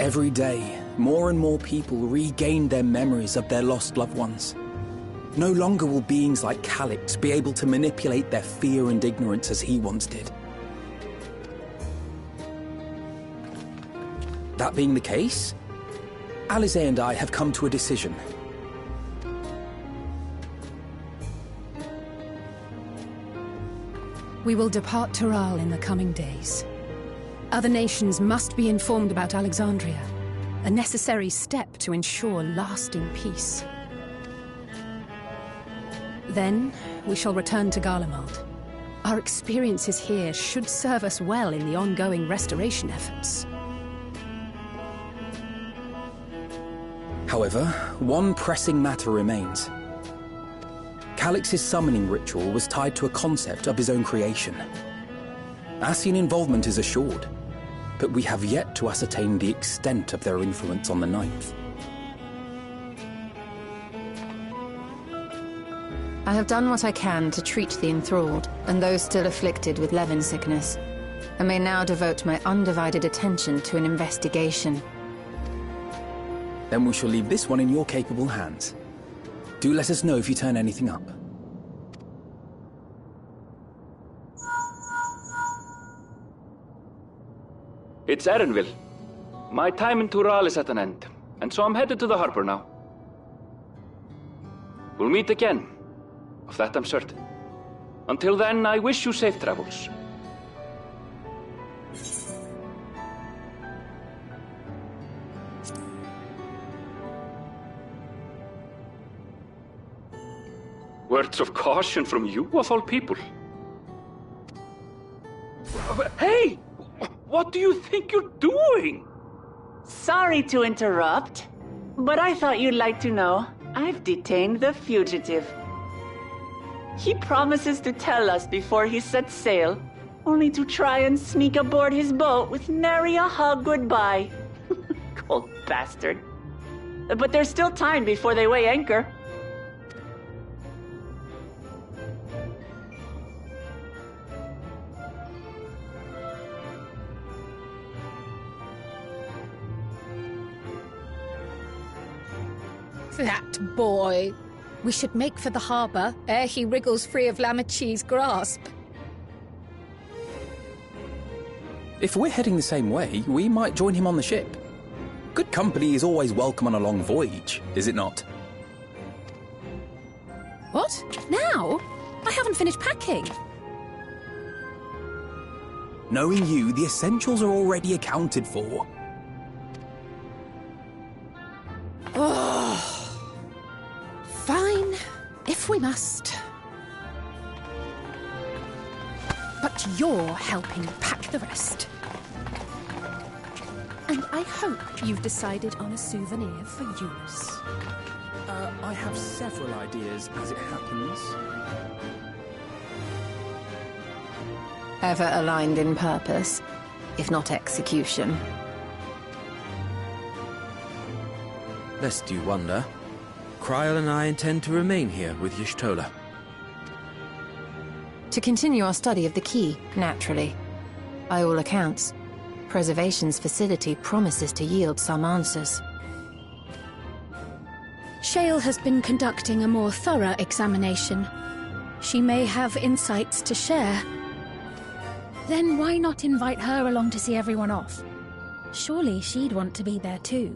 Every day, more and more people regain their memories of their lost loved ones. No longer will beings like Calix be able to manipulate their fear and ignorance as he once did. That being the case, Alisaie and I have come to a decision. We will depart Tural in the coming days. Other nations must be informed about Alexandria, a necessary step to ensure lasting peace. Then, we shall return to Garlemald. Our experiences here should serve us well in the ongoing restoration efforts. However, one pressing matter remains. Calix's summoning ritual was tied to a concept of his own creation. Ascian involvement is assured, but we have yet to ascertain the extent of their influence on the Ninth. I have done what I can to treat the enthralled, and those still afflicted with Levin sickness. I may now devote my undivided attention to an investigation. Then we shall leave this one in your capable hands. Do let us know if you turn anything up. It's Erenville. My time in Tural is at an end, and so I'm headed to the harbor now. We'll meet again, of that I'm certain. Until then, I wish you safe travels. Words of caution from you, of all people. Hey! What do you think you're doing? Sorry to interrupt, but I thought you'd like to know. I've detained the fugitive. He promises to tell us before he sets sail, only to try and sneak aboard his boat with nary a hug goodbye. Cold bastard. But there's still time before they weigh anchor. That boy! We should make for the harbour ere he wriggles free of Lamachi's grasp. If we're heading the same way, we might join him on the ship. Good company is always welcome on a long voyage, is it not? What? Now? I haven't finished packing. Knowing you, the essentials are already accounted for. Fine, if we must. But you're helping pack the rest. And I hope you've decided on a souvenir for Eunice. I have several ideas, as it happens. Ever aligned in purpose, if not execution. Lest you wonder, Krile and I intend to remain here with Y'shtola. To continue our study of the key, naturally. By all accounts, Preservation's facility promises to yield some answers. Shale has been conducting a more thorough examination. She may have insights to share. Then why not invite her along to see everyone off? Surely she'd want to be there too.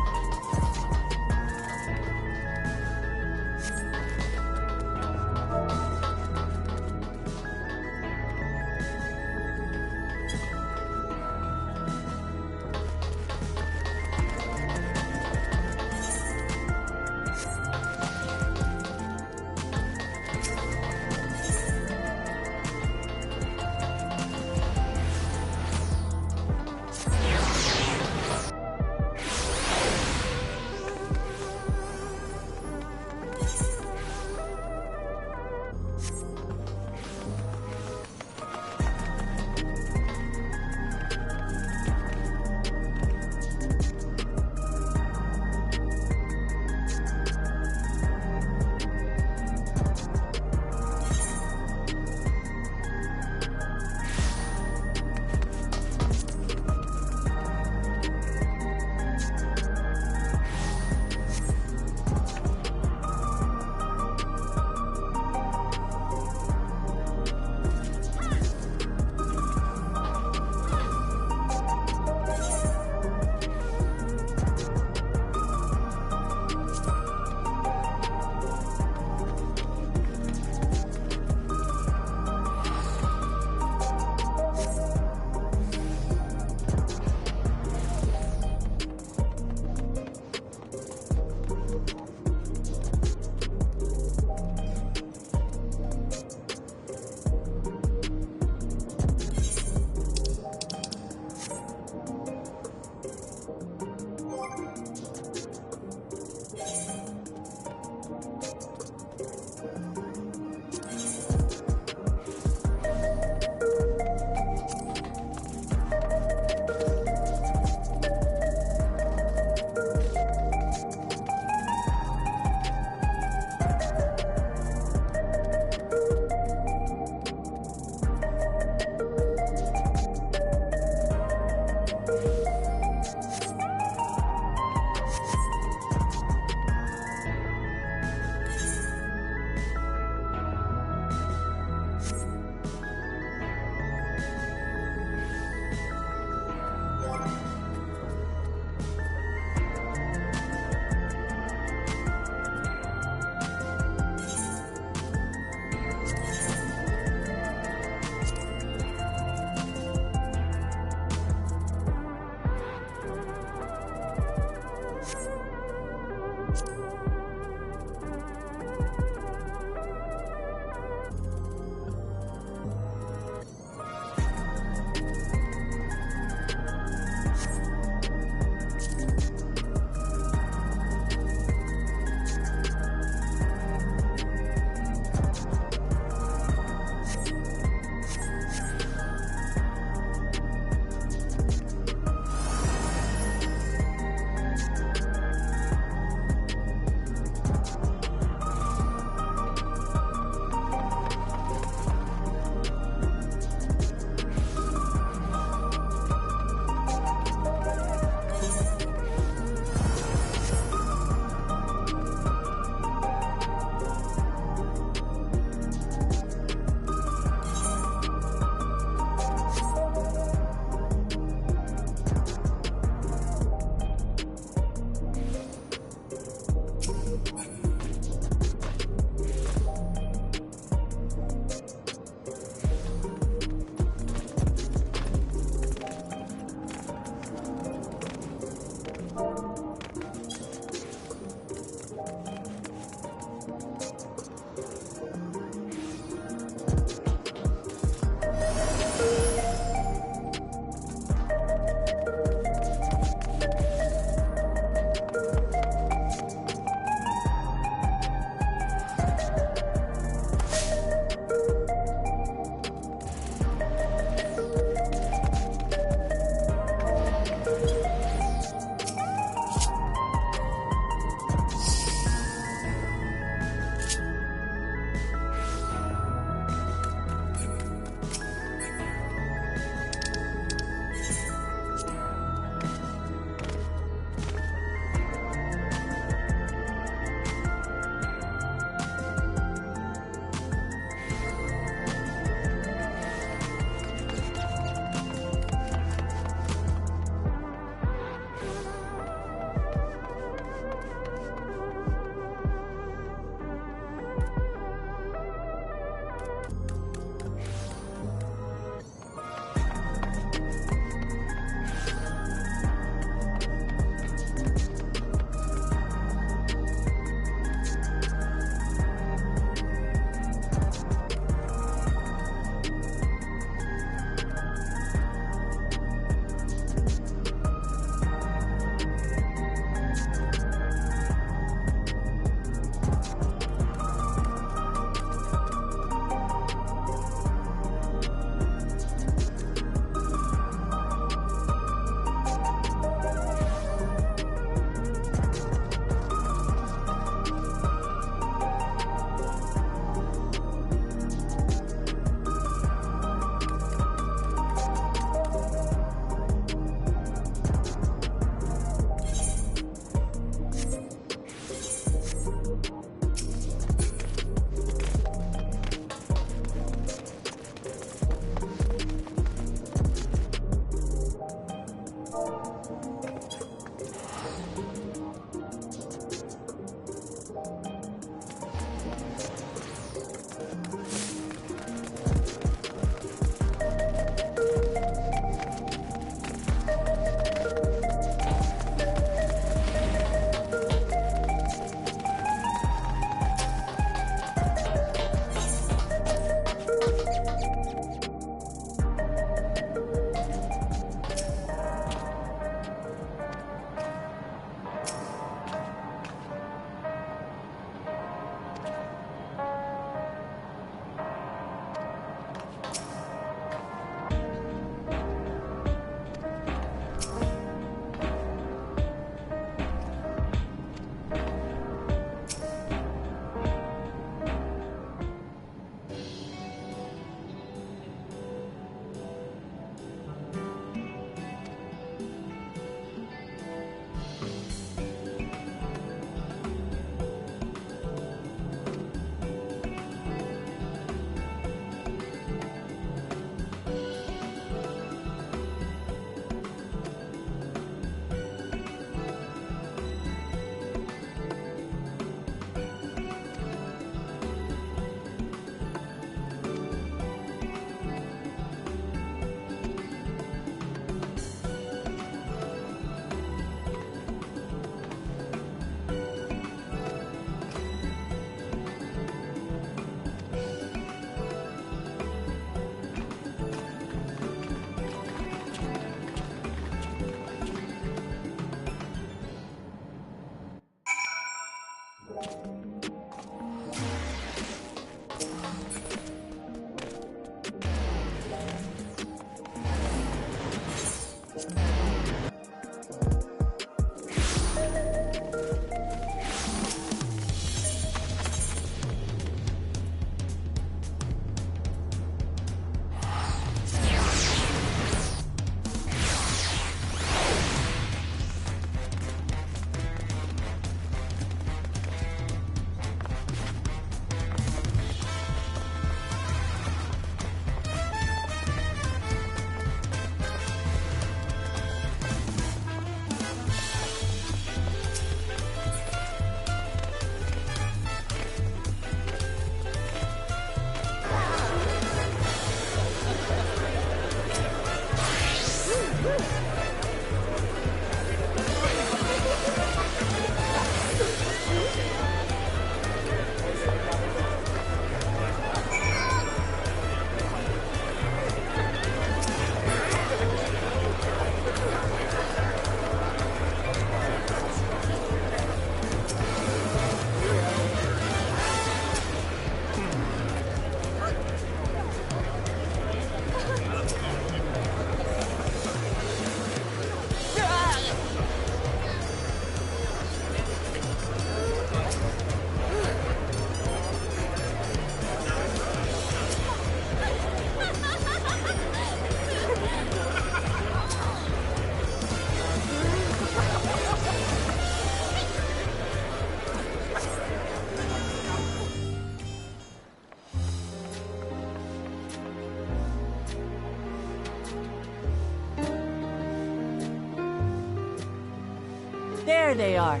There they are.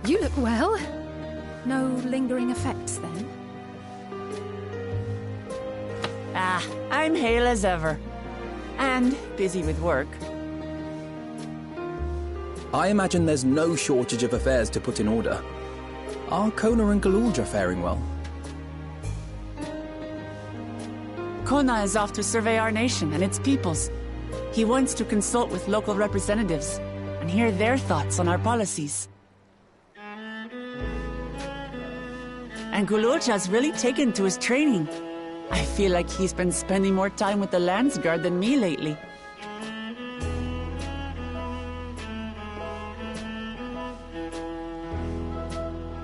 You look well. No lingering effects, then? Ah, I'm hale as ever. And busy with work. I imagine there's no shortage of affairs to put in order. Are Kona and Galulja faring well? Kona is off to survey our nation and its peoples. He wants to consult with local representatives and hear their thoughts on our policies. And Galulja's really taken to his training. I feel like he's been spending more time with the Landsguard than me lately.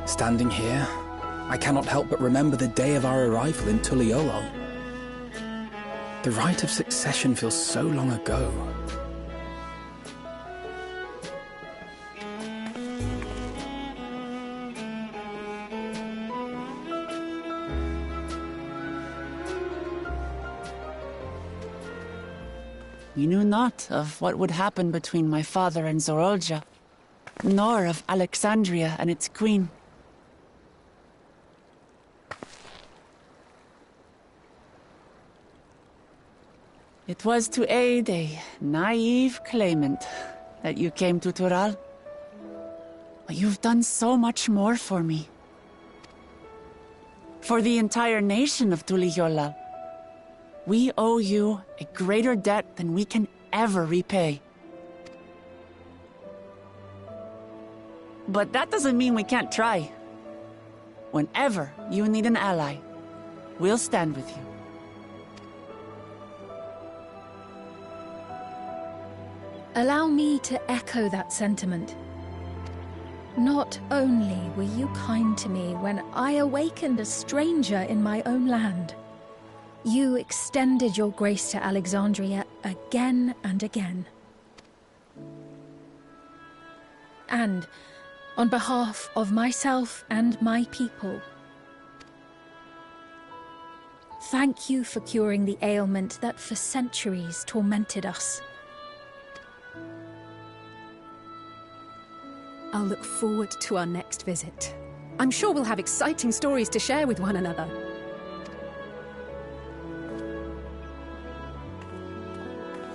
Standing here, I cannot help but remember the day of our arrival in Tuliyollal. The rite of succession feels so long ago. We knew not of what would happen between my father and Zoraal, nor of Alexandria and its queen. It was to aid a naive claimant that you came to Tural. But you've done so much more for me. For the entire nation of Tuliyollal. We owe you a greater debt than we can ever repay. But that doesn't mean we can't try. Whenever you need an ally, we'll stand with you. Allow me to echo that sentiment. Not only were you kind to me when I awakened a stranger in my own land, you extended your grace to Alexandria again and again. And, on behalf of myself and my people, thank you for curing the ailment that for centuries tormented us. I'll look forward to our next visit. I'm sure we'll have exciting stories to share with one another.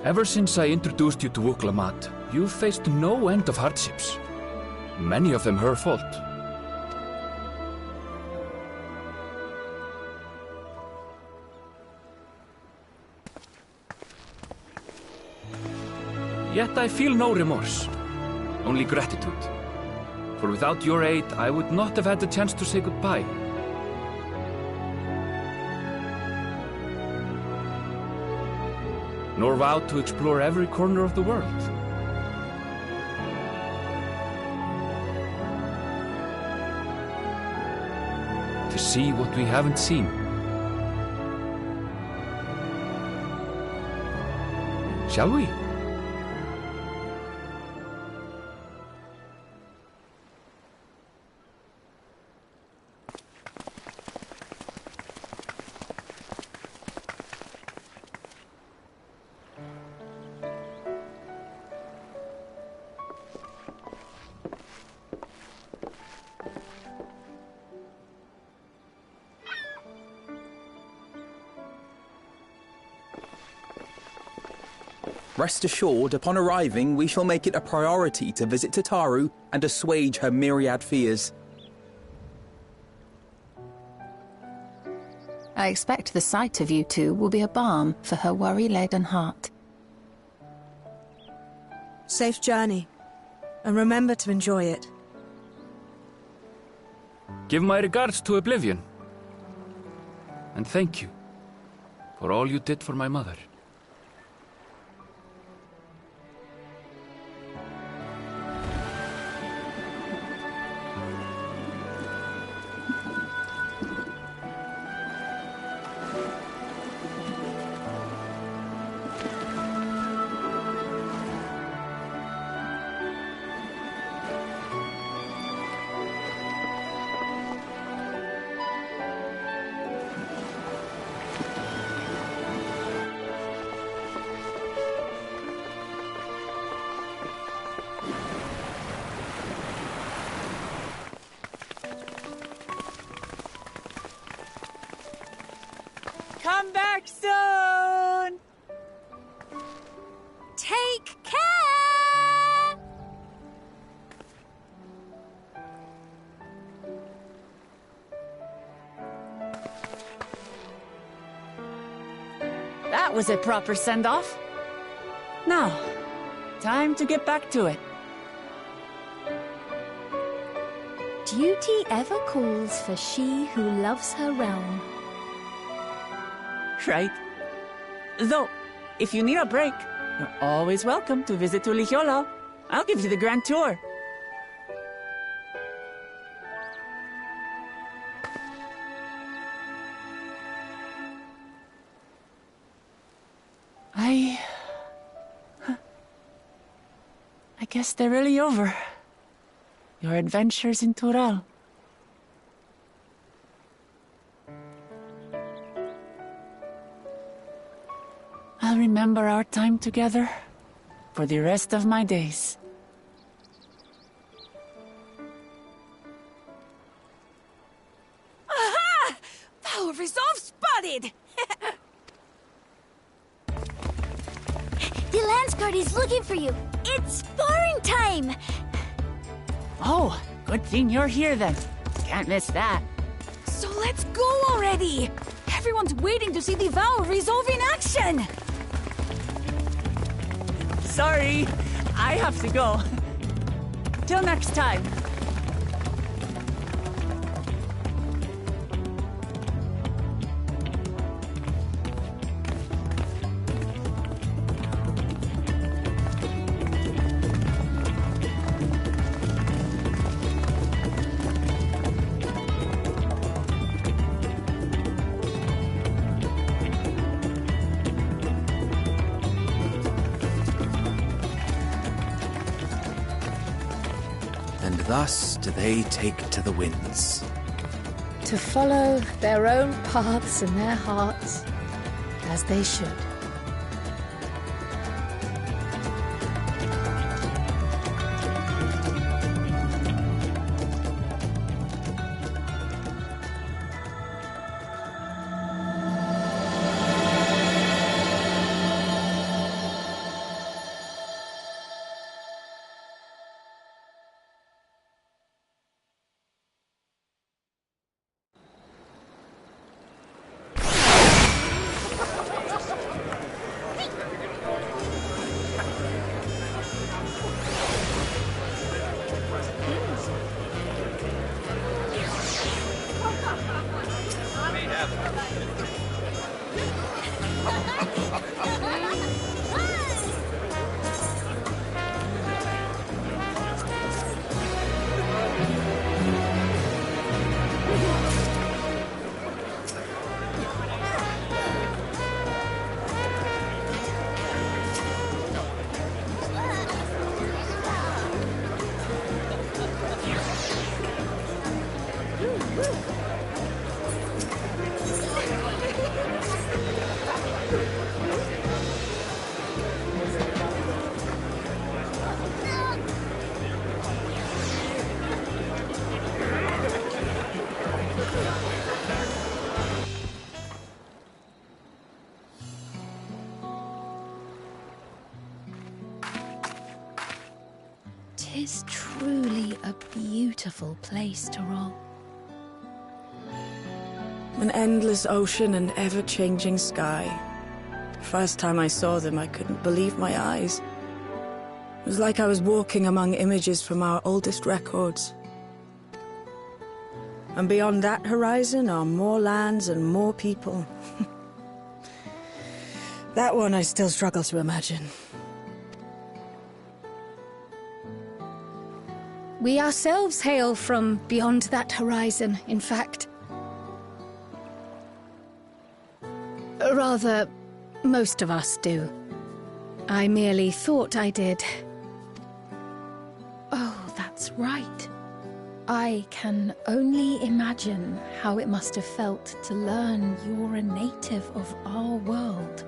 Ever since I introduced you to Wuk-Lamat, you've faced no end of hardships. Many of them her fault. Yet I feel no remorse, only gratitude. For without your aid, I would not have had the chance to say goodbye. Nor vowed to explore every corner of the world. To see what we haven't seen. Shall we? Rest assured, upon arriving, we shall make it a priority to visit Tataru and assuage her myriad fears. I expect the sight of you two will be a balm for her worry-laden heart. Safe journey, and remember to enjoy it. Give my regards to Oblivion. And thank you for all you did for my mother. Come back soon! Take care! That was a proper send-off. Now, time to get back to it. Duty ever calls for she who loves her realm. Right. Though, if you need a break, you're always welcome to visit Ulihiolo. I'll give you the grand tour. I guess they're really over. Your adventures in Tural. I'll remember our time together for the rest of my days. Aha! Power resolve spotted! The Landsguard is looking for you. It's sparring time! Oh, good thing you're here then. Can't miss that. So let's go already! Everyone's waiting to see the Power resolve in action! Sorry, I have to go. Till next time. And thus do they take to the winds. To follow their own paths in their hearts, as they should. It is truly a beautiful place to roll. An endless ocean and ever-changing sky. The first time I saw them, I couldn't believe my eyes. It was like I was walking among images from our oldest records. And beyond that horizon are more lands and more people. That one I still struggle to imagine. We ourselves hail from beyond that horizon, in fact. Rather, most of us do. I merely thought I did. Oh, that's right. I can only imagine how it must have felt to learn you're a native of our world.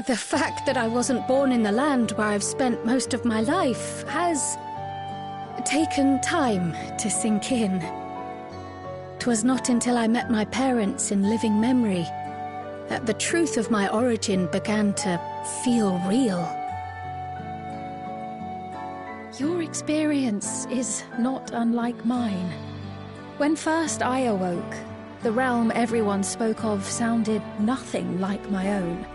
The fact that I wasn't born in the land where I've spent most of my life has taken time to sink in. 'Twas not until I met my parents in living memory that the truth of my origin began to feel real. Your experience is not unlike mine. When first I awoke, the realm everyone spoke of sounded nothing like my own.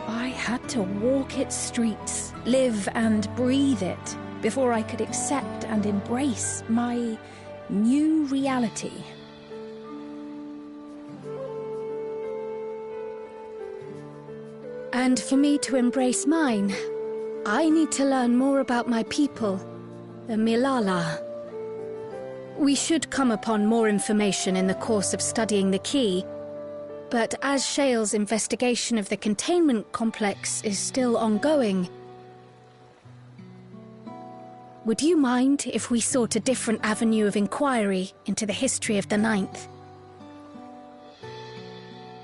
I had to walk its streets, live and breathe it, before I could accept and embrace my new reality. And for me to embrace mine, I need to learn more about my people, the Milala. We should come upon more information in the course of studying the key, but as Shale's investigation of the containment complex is still ongoing, would you mind if we sought a different avenue of inquiry into the history of the Ninth?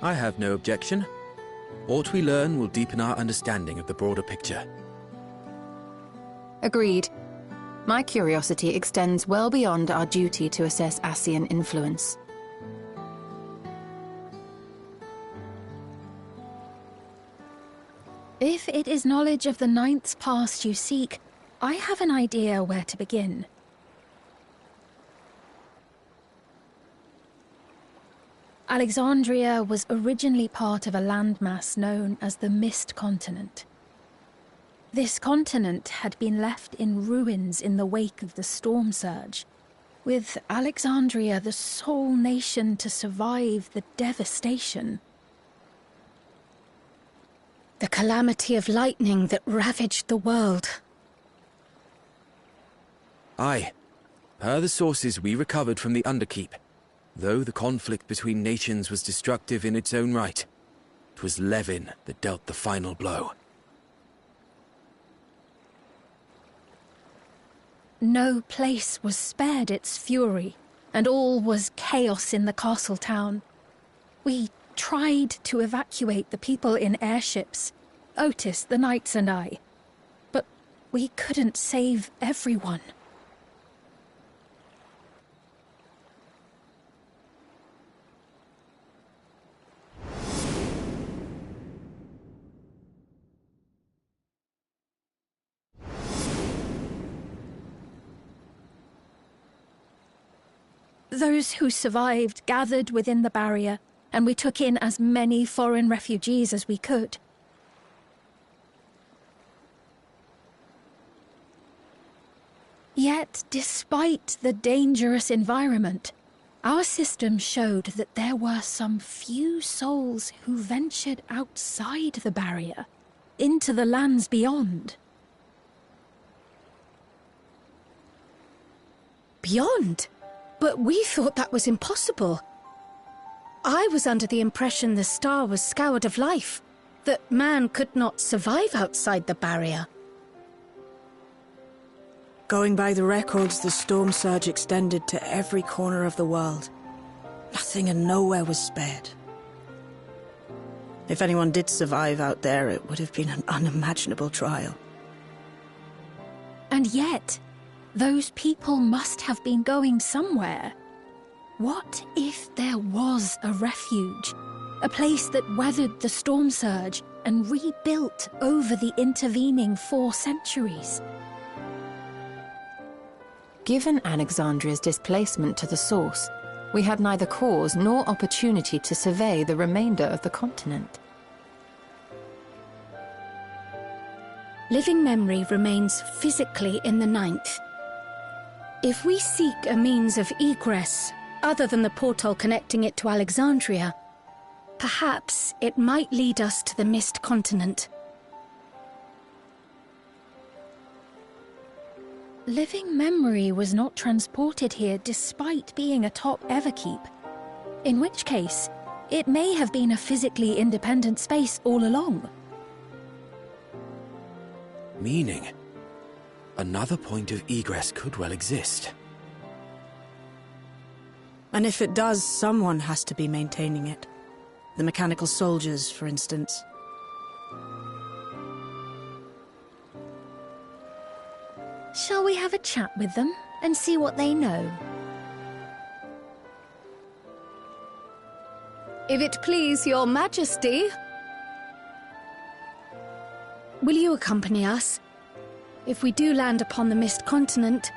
I have no objection. What we learn will deepen our understanding of the broader picture. Agreed. My curiosity extends well beyond our duty to assess Ascian influence. If it is knowledge of the Ninth's past you seek, I have an idea where to begin. Alexandria was originally part of a landmass known as the Mist Continent. This continent had been left in ruins in the wake of the storm surge, with Alexandria the sole nation to survive the devastation. The calamity of lightning that ravaged the world. Aye. Per the sources we recovered from the Underkeep, though the conflict between nations was destructive in its own right, 'twas Levin that dealt the final blow. No place was spared its fury, and all was chaos in the castle town. We tried to evacuate the people in airships, Otis, the knights and I, but we couldn't save everyone. Those who survived gathered within the barrier, and we took in as many foreign refugees as we could. Yet, despite the dangerous environment, our system showed that there were some few souls who ventured outside the barrier, into the lands beyond. Beyond? But we thought that was impossible. I was under the impression the star was scoured of life, that man could not survive outside the barrier. Going by the records, the storm surge extended to every corner of the world. Nothing and nowhere was spared. If anyone did survive out there, it would have been an unimaginable trial. And yet, those people must have been going somewhere. What if there was a refuge? A place that weathered the storm surge and rebuilt over the intervening 4 centuries. Given Alexandria's displacement to the source, we had neither cause nor opportunity to survey the remainder of the continent. Living memory remains physically in the 9th. If we seek a means of egress other than the portal connecting it to Alexandria, perhaps it might lead us to the Mist Continent. Living memory was not transported here despite being atop Everkeep, in which case it may have been a physically independent space all along. Meaning, another point of egress could well exist. And if it does, someone has to be maintaining it. The mechanical soldiers, for instance. Shall we have a chat with them and see what they know? If it please your majesty, will you accompany us? If we do land upon the Mist Continent,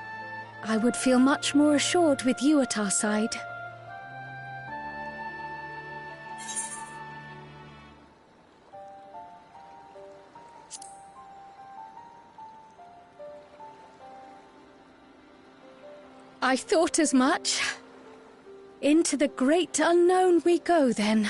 I would feel much more assured with you at our side. I thought as much. Into the great unknown we go, then.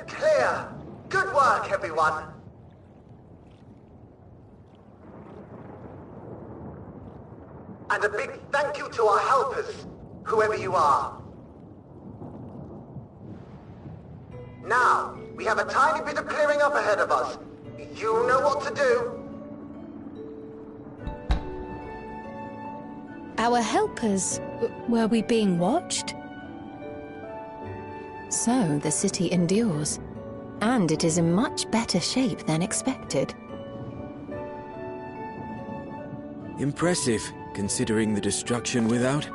is clear. Good work, everyone. And a big thank you to our helpers, whoever you are. Now, we have a tiny bit of clearing up ahead of us. You know what to do. Our helpers, were we being watched? So the city endures, and it is in much better shape than expected. Impressive, considering the destruction without.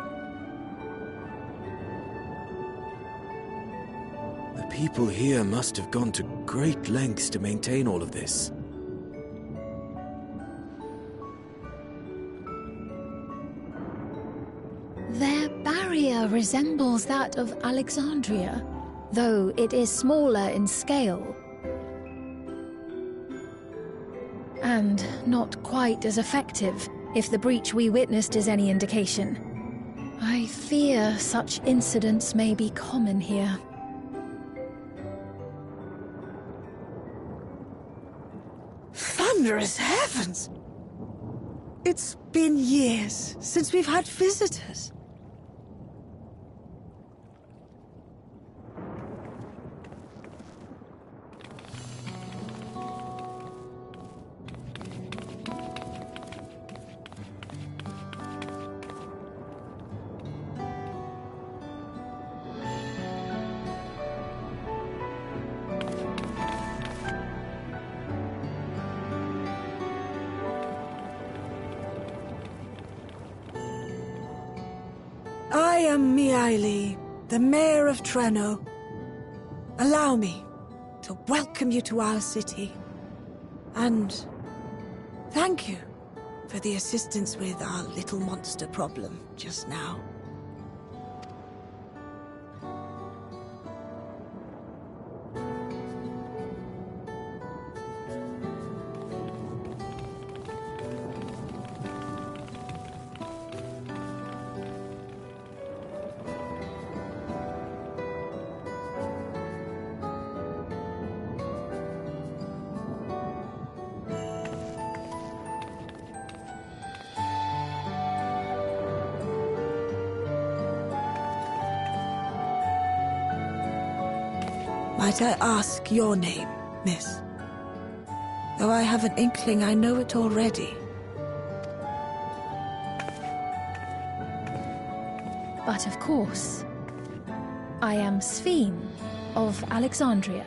The people here must have gone to great lengths to maintain all of this. Their barrier resembles that of Alexandria, though it is smaller in scale. And not quite as effective, if the breach we witnessed is any indication. I fear such incidents may be common here. Thunderous heavens! It's been years since we've had visitors. I am Miaili, the Mayor of Treno. Allow me to welcome you to our city. And thank you for the assistance with our little monster problem just now. Might I ask your name, miss? Though I have an inkling I know it already. But of course, I am Sphene of Alexandria.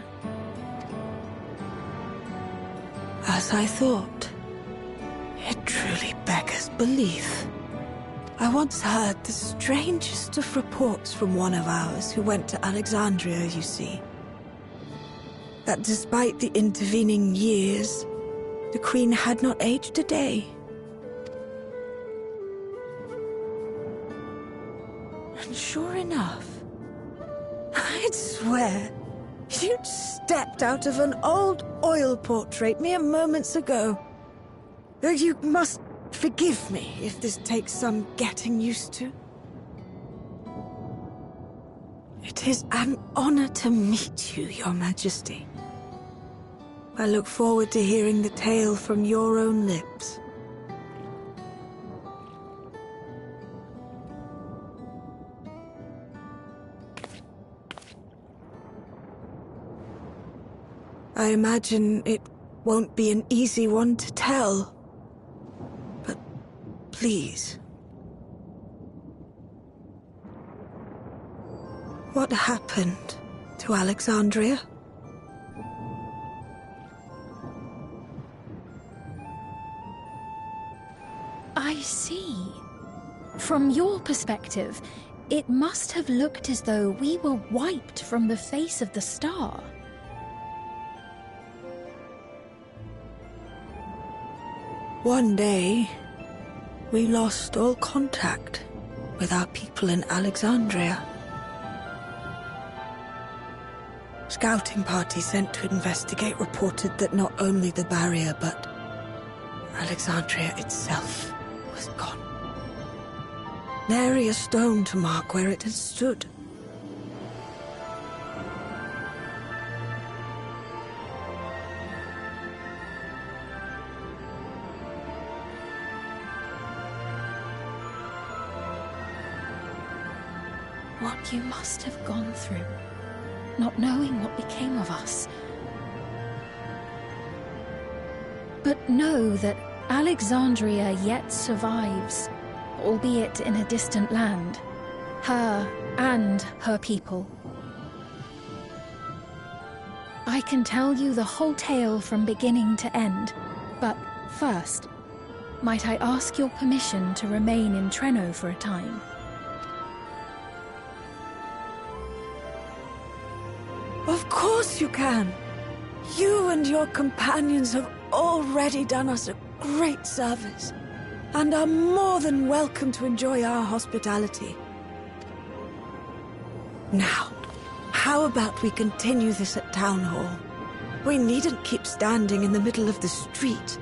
As I thought. It truly beggars belief. I once heard the strangest of reports from one of ours who went to Alexandria, you see. That despite the intervening years, the Queen had not aged a day. And sure enough, I'd swear you'd stepped out of an old oil portrait mere moments ago. Though you must forgive me if this takes some getting used to. It is an honor to meet you, Your Majesty. I look forward to hearing the tale from your own lips. I imagine it won't be an easy one to tell. But please. What happened to Alexandria? I see. From your perspective, it must have looked as though we were wiped from the face of the star. One day, we lost all contact with our people in Alexandria. Scouting party sent to investigate reported that not only the barrier, but Alexandria itself was gone. Nary a stone to mark where it had stood. what you must have gone through, not knowing what became of us. But know that Alexandria yet survives, albeit in a distant land. Her and her people. I can tell you the whole tale from beginning to end, but first, might I ask your permission to remain in Treno for a time? Of course you can. You and your companions have already done us a great service, and are more than welcome to enjoy our hospitality. Now, how about we continue this at Town Hall? We needn't keep standing in the middle of the street.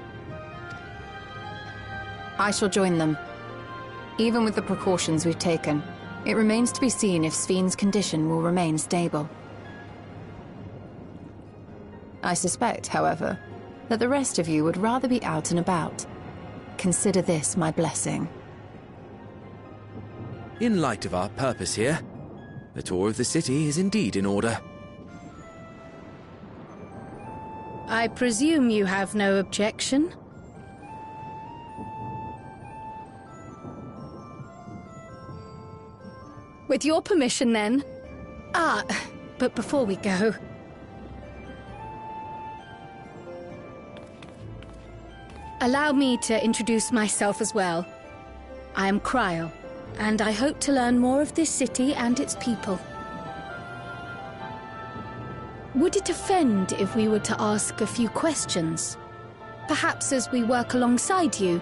I shall join them. Even with the precautions we've taken, it remains to be seen if Sven's condition will remain stable. I suspect, however, that the rest of you would rather be out and about. Consider this my blessing. In light of our purpose here, the tour of the city is indeed in order. I presume you have no objection? With your permission, then. But before we go... allow me to introduce myself as well. I am Krile, and I hope to learn more of this city and its people. Would it offend if we were to ask a few questions? Perhaps as we work alongside you,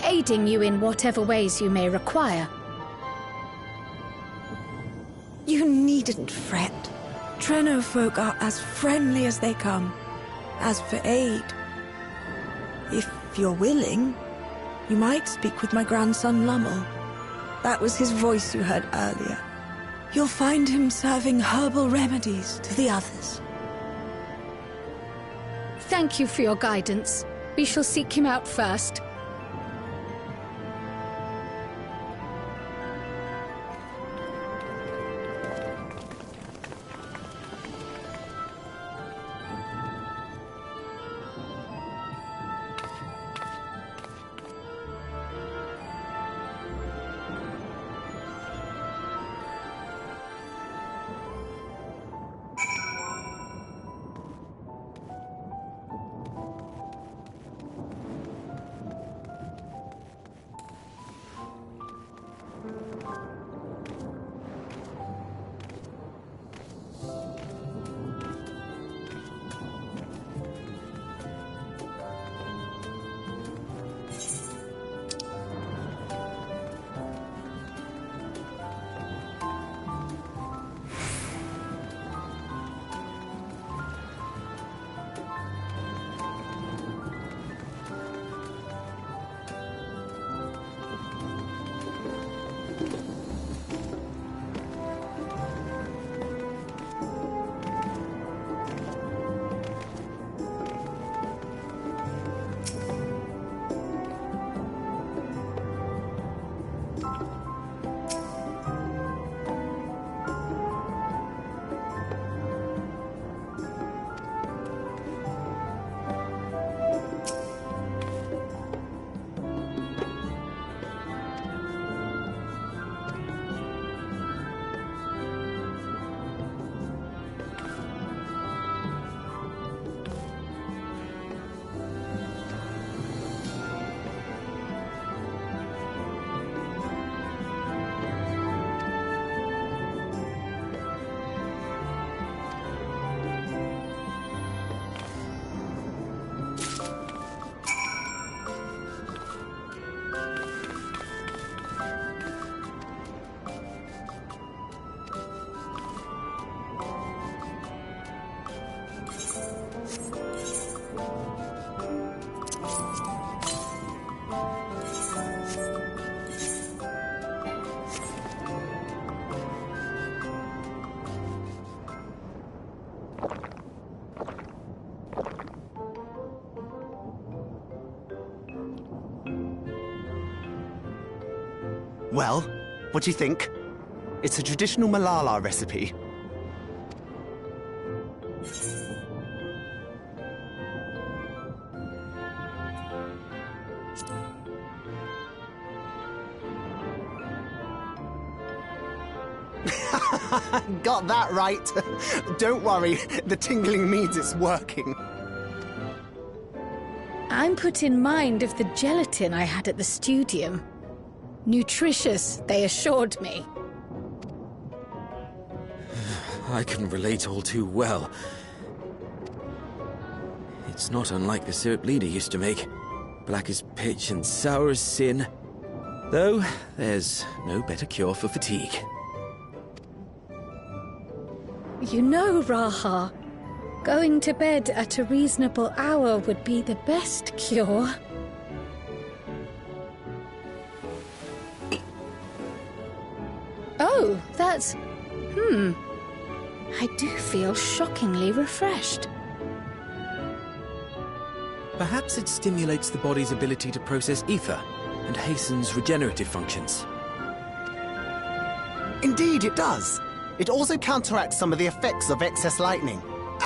aiding you in whatever ways you may require. You needn't fret. Treno folk are as friendly as they come. As for aid, if you're willing, you might speak with my grandson Lummel. That was his voice you heard earlier. You'll find him serving herbal remedies to the others. Thank you for your guidance. We shall seek him out first. Well, what do you think? It's a traditional Malala recipe. Got that right. Don't worry, the tingling means it's working. I'm put in mind of the gelatin I had at the studium. Nutritious, they assured me. I can relate all too well. It's not unlike the syrup Leda used to make. Black as pitch and sour as sin. Though, there's no better cure for fatigue. You know, Raha, going to bed at a reasonable hour would be the best cure. Oh, that's... I do feel shockingly refreshed. Perhaps it stimulates the body's ability to process ether and hastens regenerative functions. Indeed, it does. It also counteracts some of the effects of excess lightning,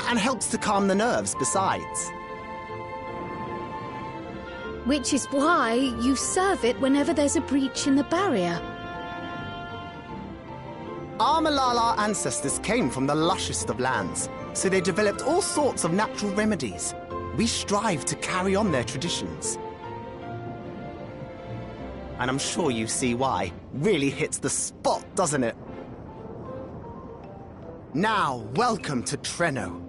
and helps to calm the nerves besides. Which is why you serve it whenever there's a breach in the barrier. Our Malala ancestors came from the lushest of lands, so they developed all sorts of natural remedies. We strive to carry on their traditions. And I'm sure you see why. Really hits the spot, doesn't it? Now, welcome to Treno.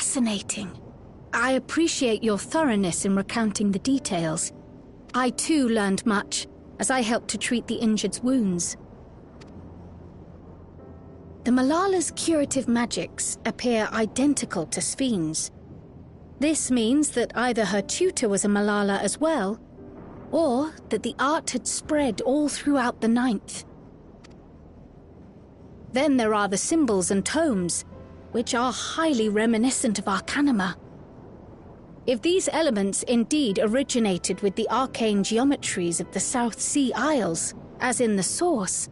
fascinating. I appreciate your thoroughness in recounting the details. I too learned much, as I helped to treat the injured's wounds. The Malala's curative magics appear identical to Sphène's. This means that either her tutor was a Malala as well, or that the art had spread all throughout the Ninth. Then there are the symbols and tomes, which are highly reminiscent of Arcanima. If these elements indeed originated with the arcane geometries of the South Sea Isles, as in the source,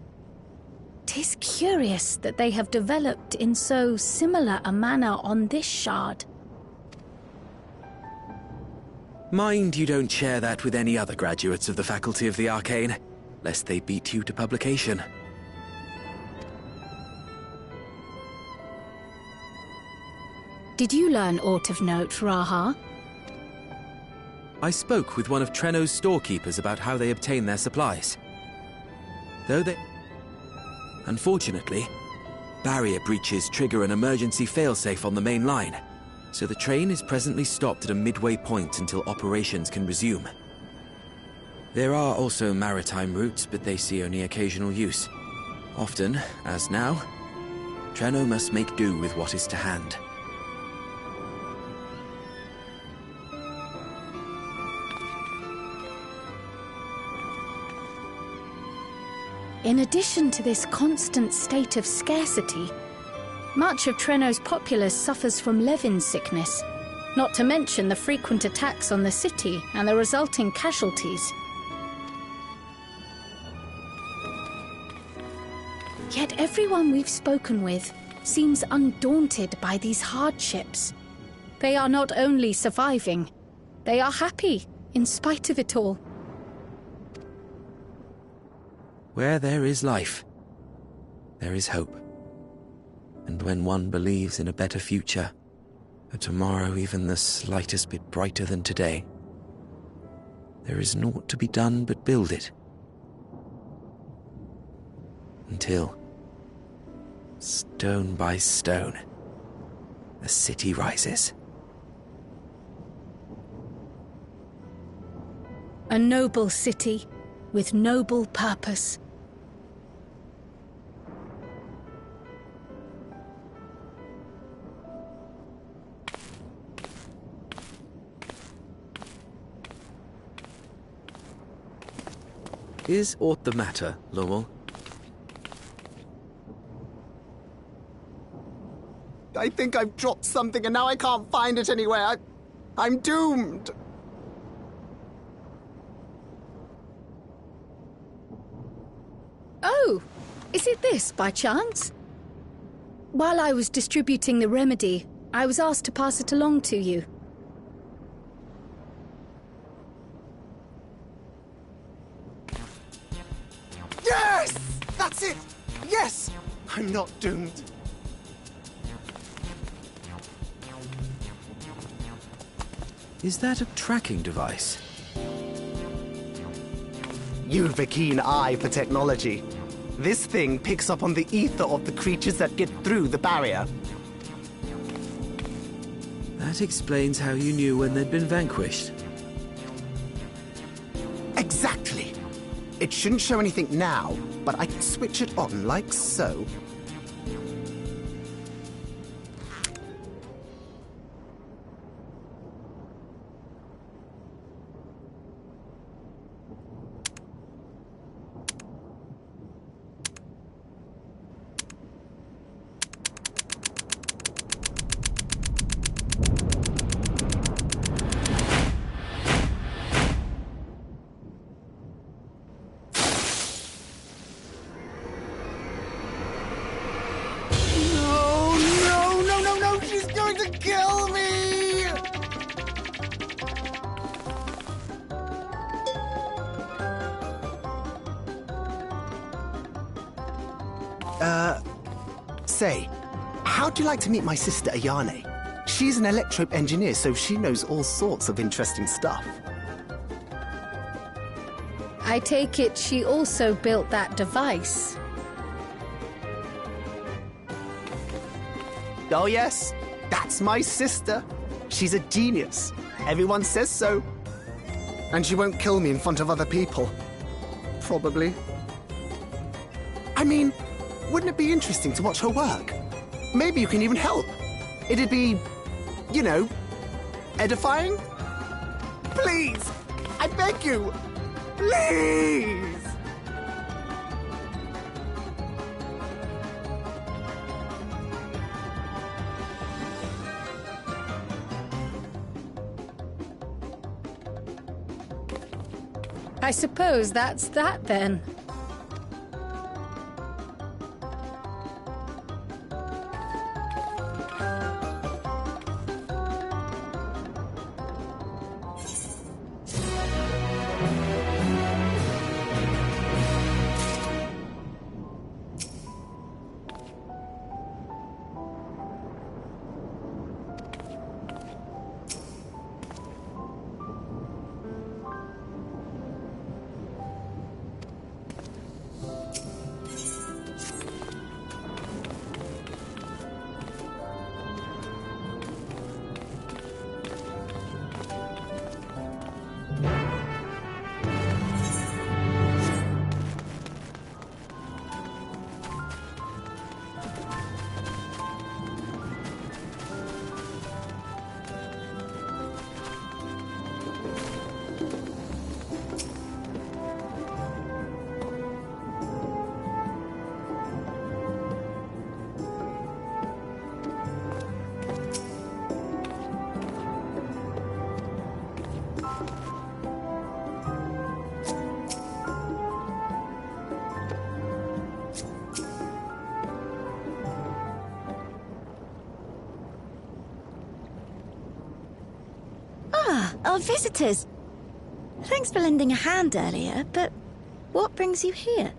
'tis curious that they have developed in so similar a manner on this shard. Mind you don't share that with any other graduates of the Faculty of the Arcane, lest they beat you to publication. Did you learn aught of note, Raha? I spoke with one of Treno's storekeepers about how they obtain their supplies. Unfortunately, barrier breaches trigger an emergency failsafe on the main line, so the train is presently stopped at a midway point until operations can resume. There are also maritime routes, but they see only occasional use. Often, as now, Treno must make do with what is to hand. In addition to this constant state of scarcity, much of Treno's populace suffers from Levin sickness, not to mention the frequent attacks on the city and the resulting casualties. Yet everyone we've spoken with seems undaunted by these hardships. They are not only surviving, they are happy in spite of it all. Where there is life, there is hope. And when one believes in a better future, a tomorrow even the slightest bit brighter than today, there is naught to be done but build it. Until, stone by stone, a city rises. A noble city with noble purpose. Is aught the matter, Lowell? I think I've dropped something and now I can't find it anywhere. I'm doomed. Oh, is it this by chance? While I was distributing the remedy, I was asked to pass it along to you. Yes! That's it! Yes! I'm not doomed. Is that a tracking device? You've a keen eye for technology. This thing picks up on the ether of the creatures that get through the barrier. That explains how you knew when they'd been vanquished. Exactly. It shouldn't show anything now, but I can switch it on like so. Say, how'd you like to meet my sister Ayane? She's an electrope engineer, so she knows all sorts of interesting stuff. I take it she also built that device. Oh yes, That's my sister. She's a genius. Everyone says so. And she won't kill me in front of other people. Probably. I mean, wouldn't it be interesting to watch her work? Maybe you can even help. It'd be, you know, edifying? Please! I beg you! Please! I suppose that's that then. Our visitors. Thanks for lending a hand earlier, but what brings you here?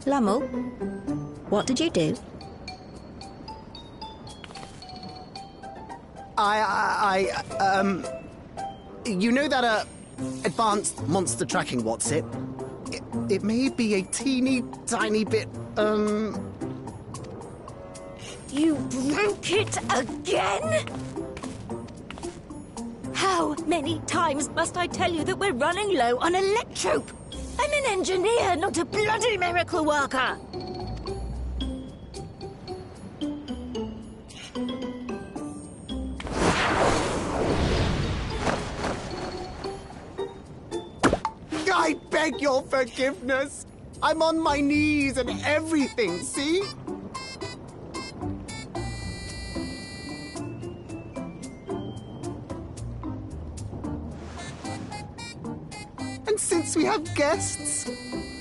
Lummel, what did you do? You know that, advanced monster tracking, what's it? It may be a teeny tiny bit, You broke it again? How many times must I tell you that we're running low on electrope? I'm an engineer, not a bloody miracle worker! I beg your forgiveness. I'm on my knees and everything, see? And since we have guests,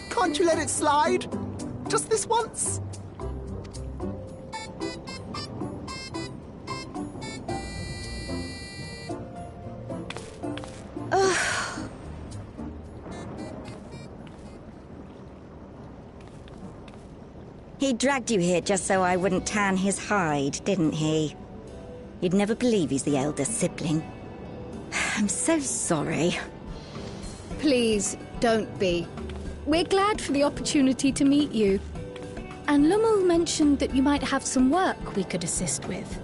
can't you let it slide? Just this once? He dragged you here just so I wouldn't tan his hide, didn't he? You'd never believe he's the elder sibling. I'm so sorry. Please, don't be. We're glad for the opportunity to meet you. And Lummel mentioned that you might have some work we could assist with.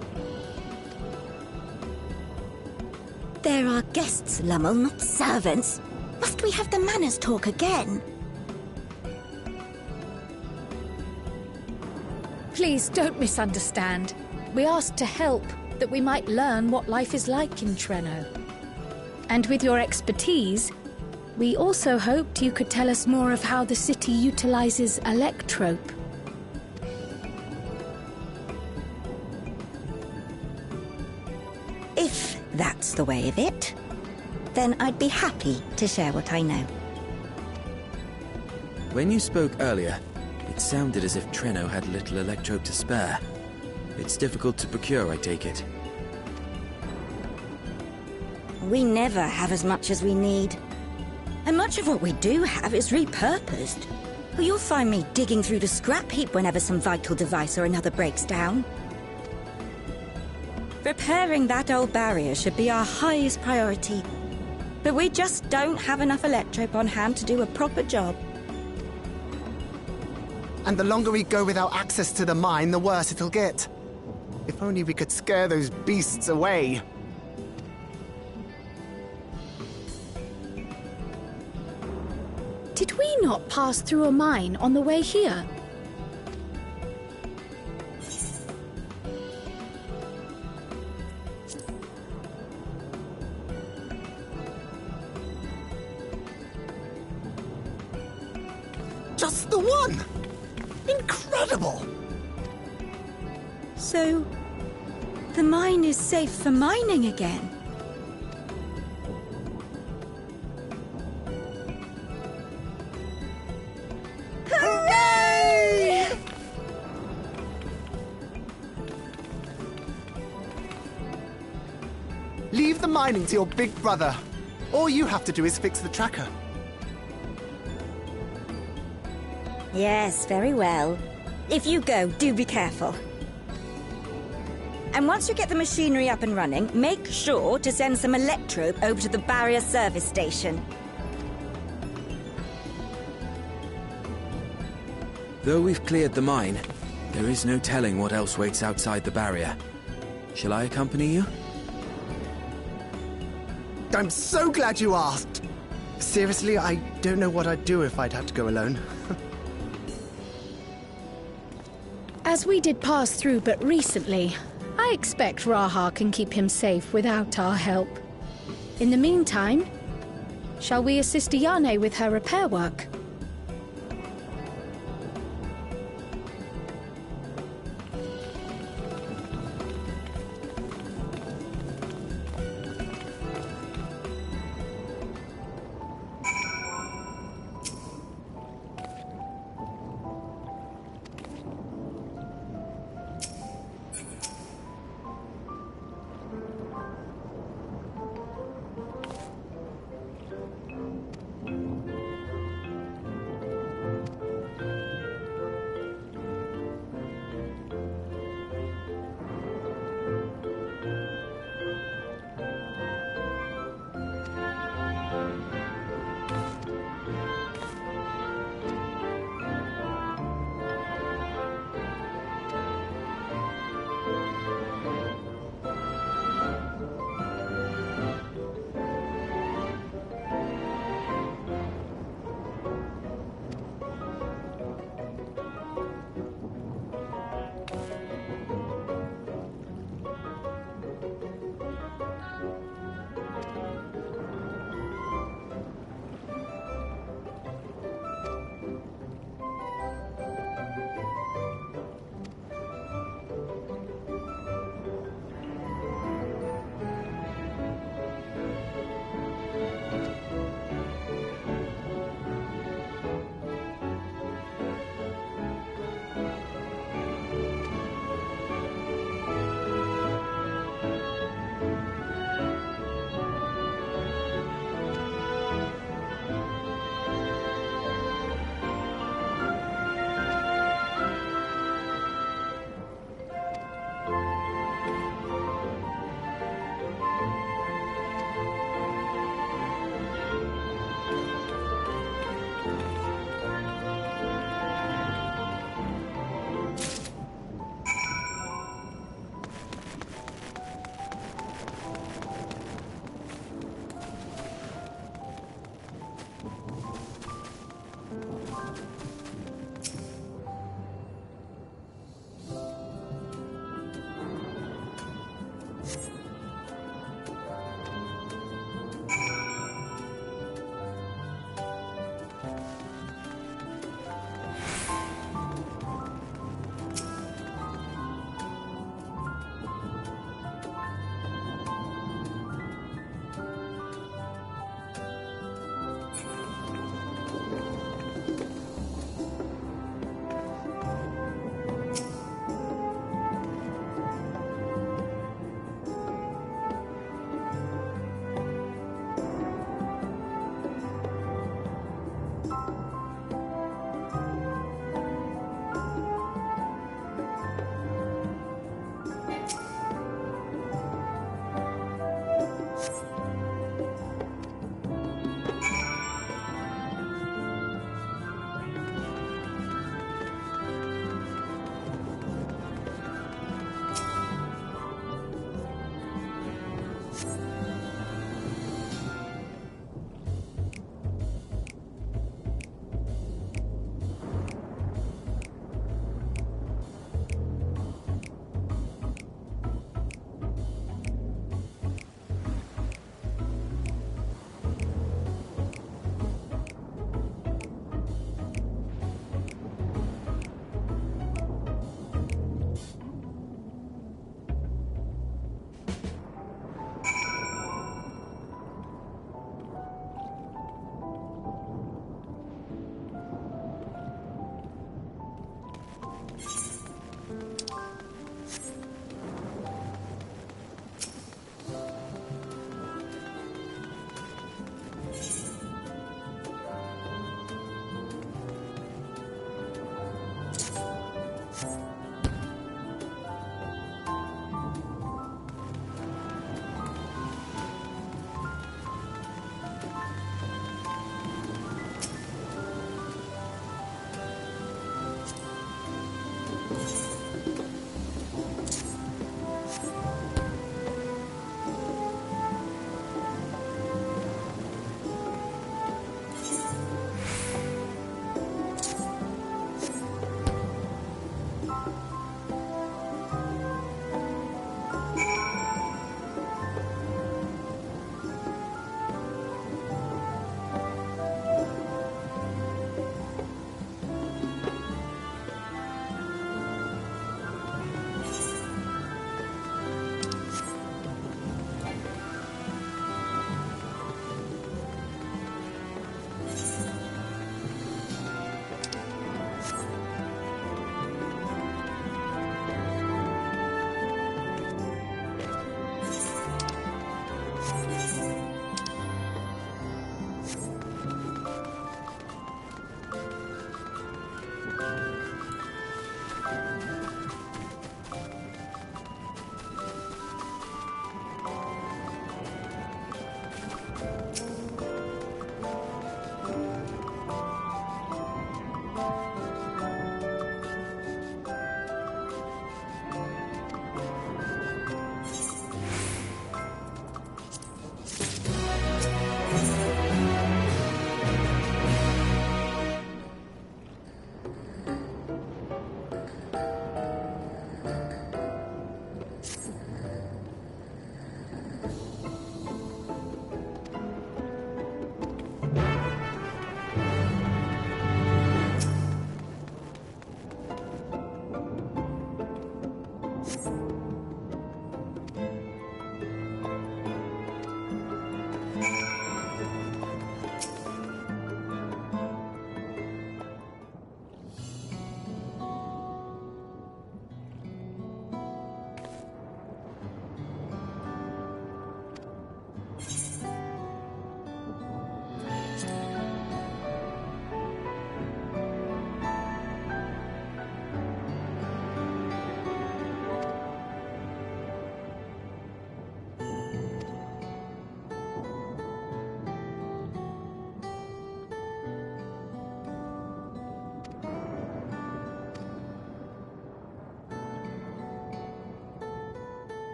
There are guests, Lummel, not servants. Must we have the manners talk again? Please, don't misunderstand. We asked to help, that we might learn what life is like in Treno. And with your expertise, we also hoped you could tell us more of how the city utilizes electrope. If that's the way of it, then I'd be happy to share what I know. When you spoke earlier, it sounded as if Treno had little electrope to spare. It's difficult to procure, I take it. We never have as much as we need. And much of what we do have is repurposed. You'll find me digging through the scrap heap whenever some vital device or another breaks down. Repairing that old barrier should be our highest priority. But we just don't have enough Electrope on hand to do a proper job. And the longer we go without access to the mine, the worse it'll get. If only we could scare those beasts away. Did we not pass through a mine on the way here? Just the one! Incredible! So, the mine is safe for mining again? Hooray! Leave the mining to your big brother. All you have to do is fix the tracker. Yes, very well. If you go, do be careful. And once you get the machinery up and running, make sure to send some Electrope over to the barrier service station. Though we've cleared the mine, there is no telling what else waits outside the barrier. Shall I accompany you? I'm so glad you asked. Seriously, I don't know what I'd do if I'd had to go alone. As we did pass through but recently, I expect Raha can keep him safe without our help. In the meantime, shall we assist Ayane with her repair work?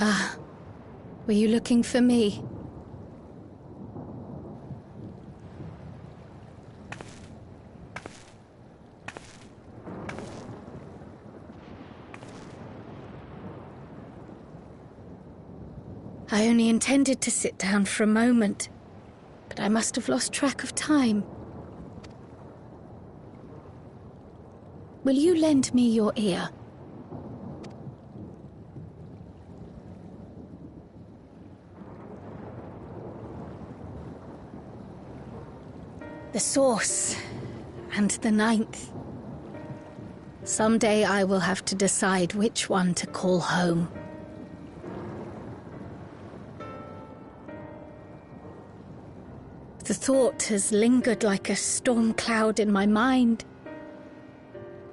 Ah, were you looking for me? I only intended to sit down for a moment, but I must have lost track of time. Will you lend me your ear? The Source, and the Ninth. Someday I will have to decide which one to call home. The thought has lingered like a storm cloud in my mind.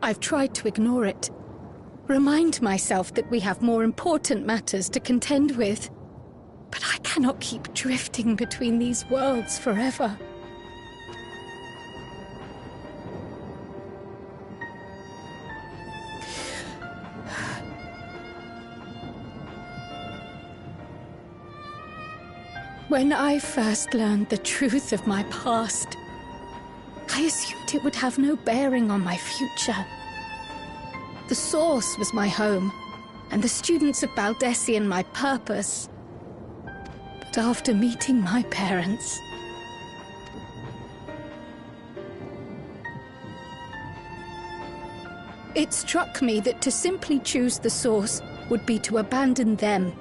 I've tried to ignore it, remind myself that we have more important matters to contend with. But I cannot keep drifting between these worlds forever. When I first learned the truth of my past, I assumed it would have no bearing on my future. The Source was my home, and the students of Baldessian my purpose. But after meeting my parents, it struck me that to simply choose the Source would be to abandon them.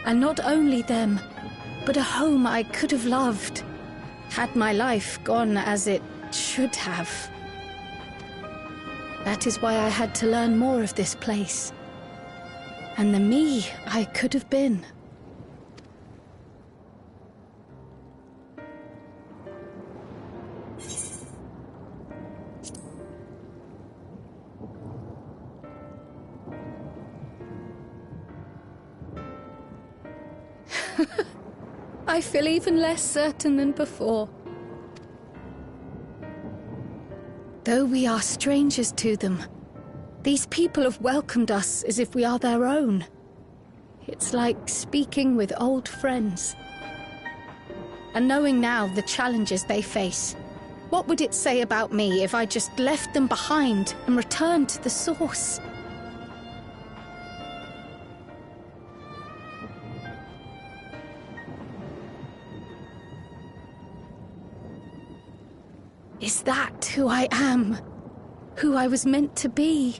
And not only them, but a home I could have loved, had my life gone as it should have. That is why I had to learn more of this place, and the me I could have been. I feel even less certain than before. Though we are strangers to them, these people have welcomed us as if we are their own. It's like speaking with old friends. And knowing now the challenges they face, what would it say about me if I just left them behind and returned to the Source? Is that who I am? Who I was meant to be?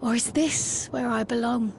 Or is this where I belong?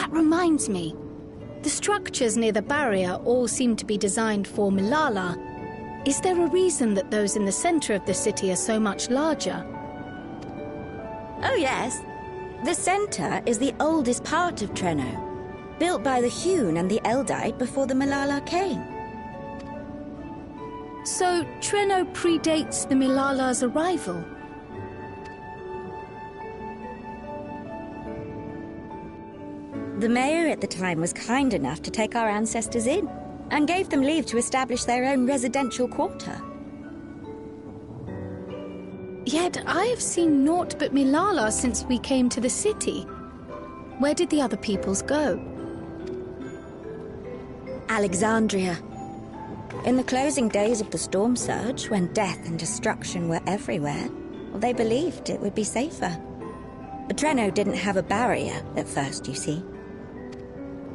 That reminds me. The structures near the barrier all seem to be designed for Milala. Is there a reason that those in the center of the city are so much larger? Oh yes. The center is the oldest part of Treno, built by the Hewn and the Eldite before the Milala came. So Treno predates the Milala's arrival? The mayor at the time was kind enough to take our ancestors in, and gave them leave to establish their own residential quarter. Yet I have seen naught but Milala since we came to the city. Where did the other peoples go? Alexandria. In the closing days of the Storm Surge, when death and destruction were everywhere, they believed it would be safer. But Treno didn't have a barrier at first, you see.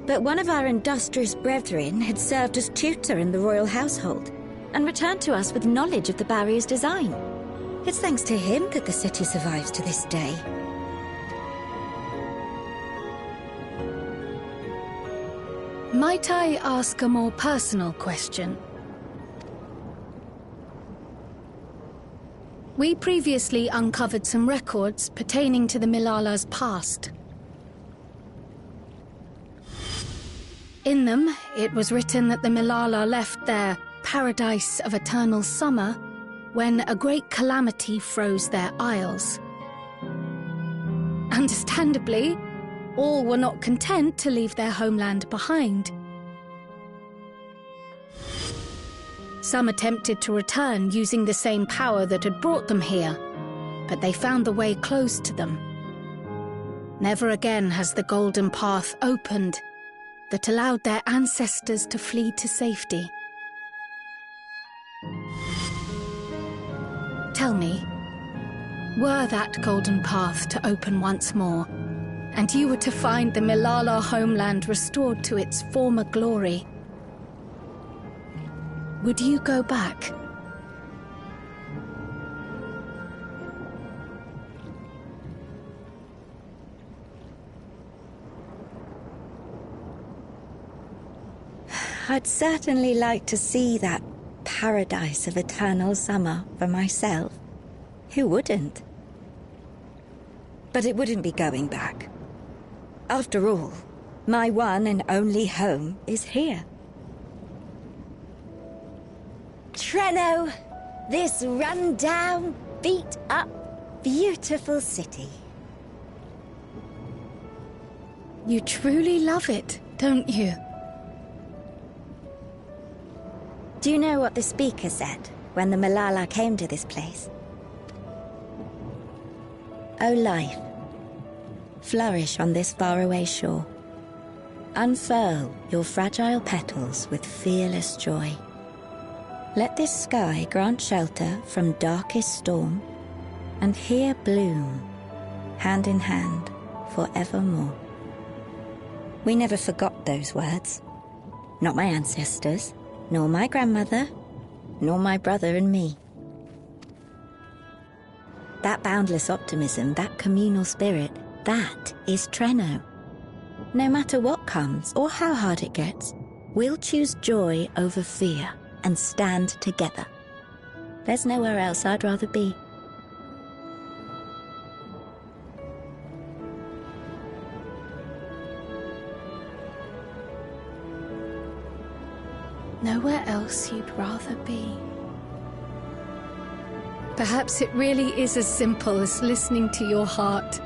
But one of our industrious brethren had served as tutor in the royal household, and returned to us with knowledge of the barrier's design. It's thanks to him that the city survives to this day. Might I ask a more personal question? We previously uncovered some records pertaining to the Milala's past. In them, it was written that the Milala left their paradise of eternal summer when a great calamity froze their isles. Understandably, all were not content to leave their homeland behind. Some attempted to return using the same power that had brought them here, but they found the way closed to them. Never again has the golden path opened that allowed their ancestors to flee to safety. Tell me, were that golden path to open once more, and you were to find the Milala homeland restored to its former glory, would you go back? I'd certainly like to see that paradise of eternal summer for myself. Who wouldn't? But it wouldn't be going back. After all, my one and only home is here. Treno, this run-down, beat-up, beautiful city. You truly love it, don't you? Do you know what the speaker said when the Milala came to this place? O life, flourish on this faraway shore. Unfurl your fragile petals with fearless joy. Let this sky grant shelter from darkest storm, and here bloom, hand in hand, forevermore. We never forgot those words. Not my ancestors, nor my grandmother, nor my brother and me. That boundless optimism, that communal spirit, that is Treno. No matter what comes or how hard it gets, we'll choose joy over fear and stand together. There's nowhere else I'd rather be. Nowhere else you'd rather be. Perhaps it really is as simple as listening to your heart.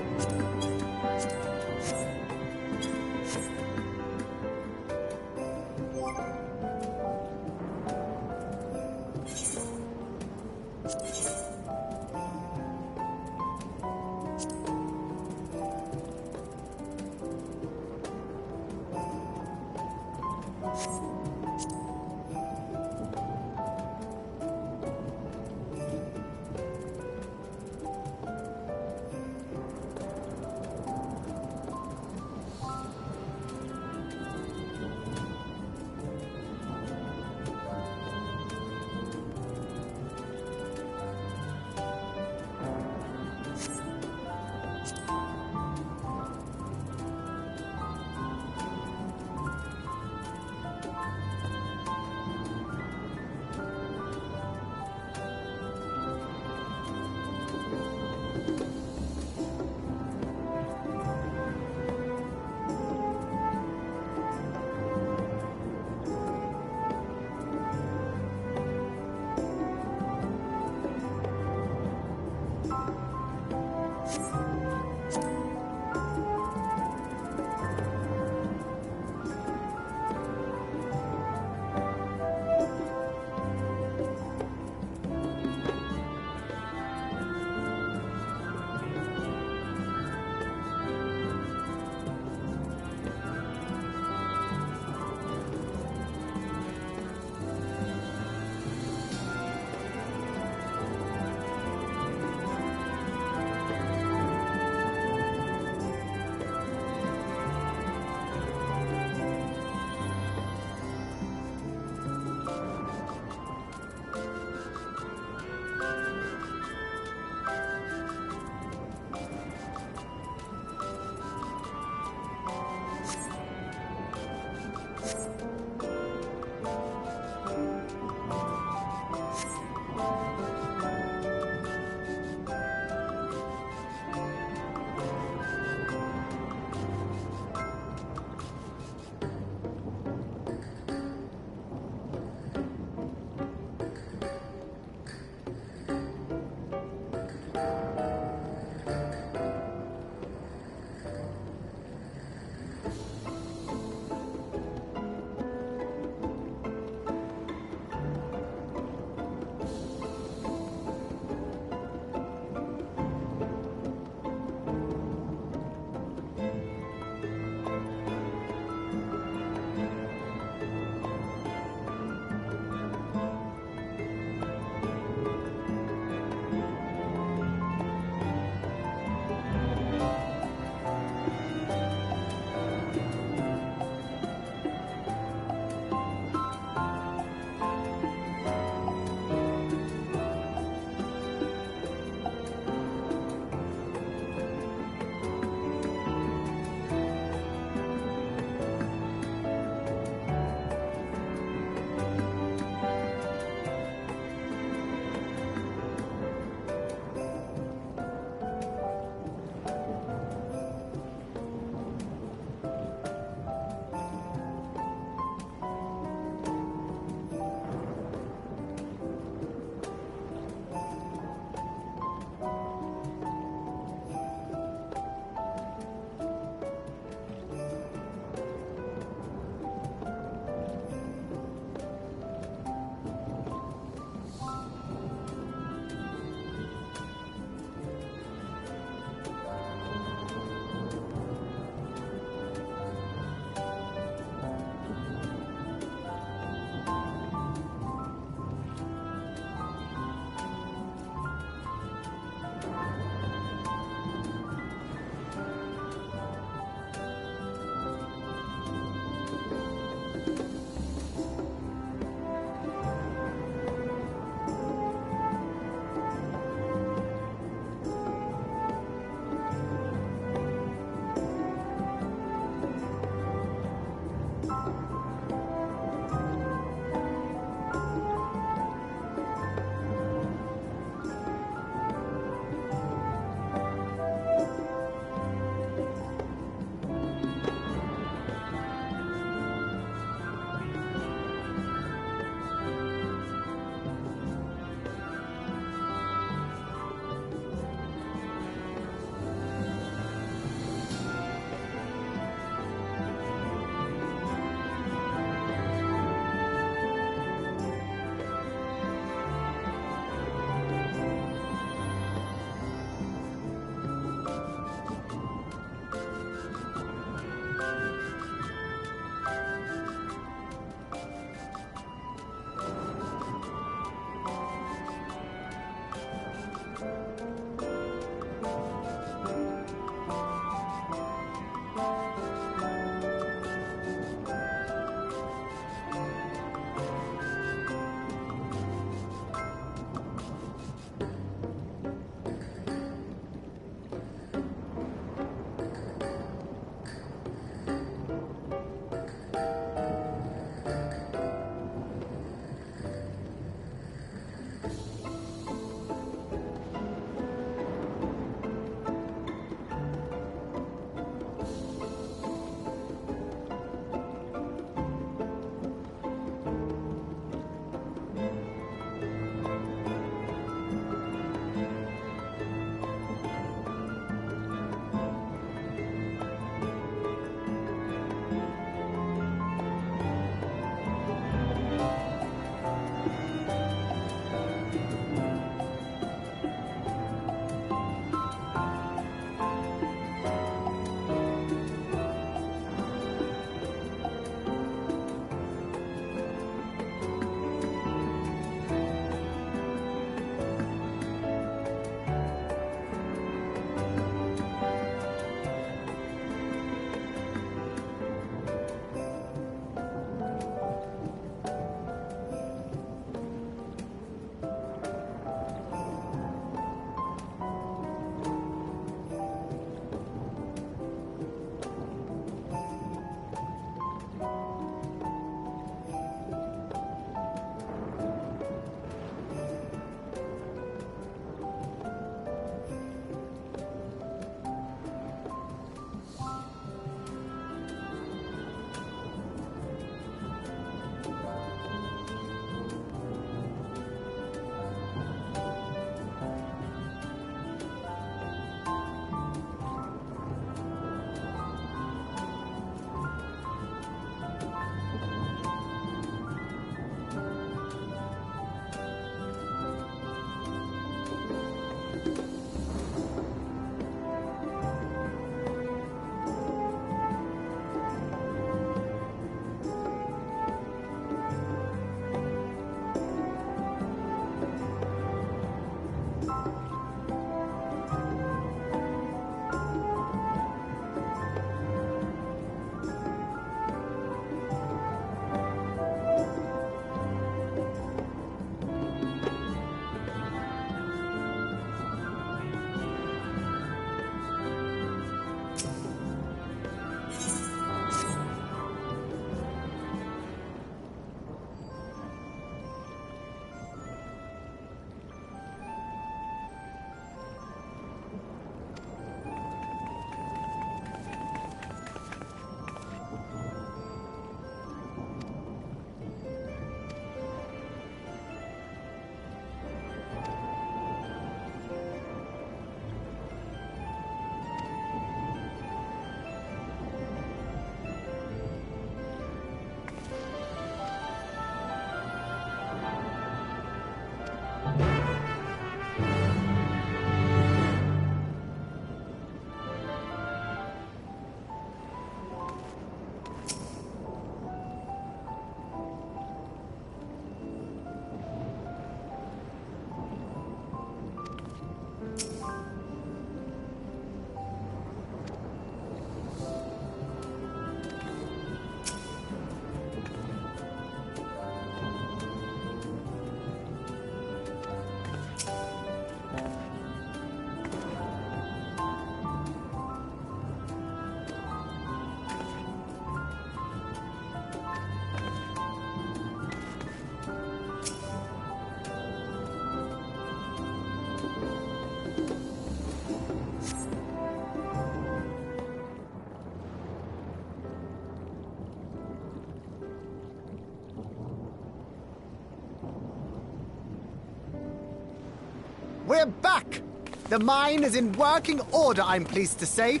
We're back! The mine is in working order, I'm pleased to say.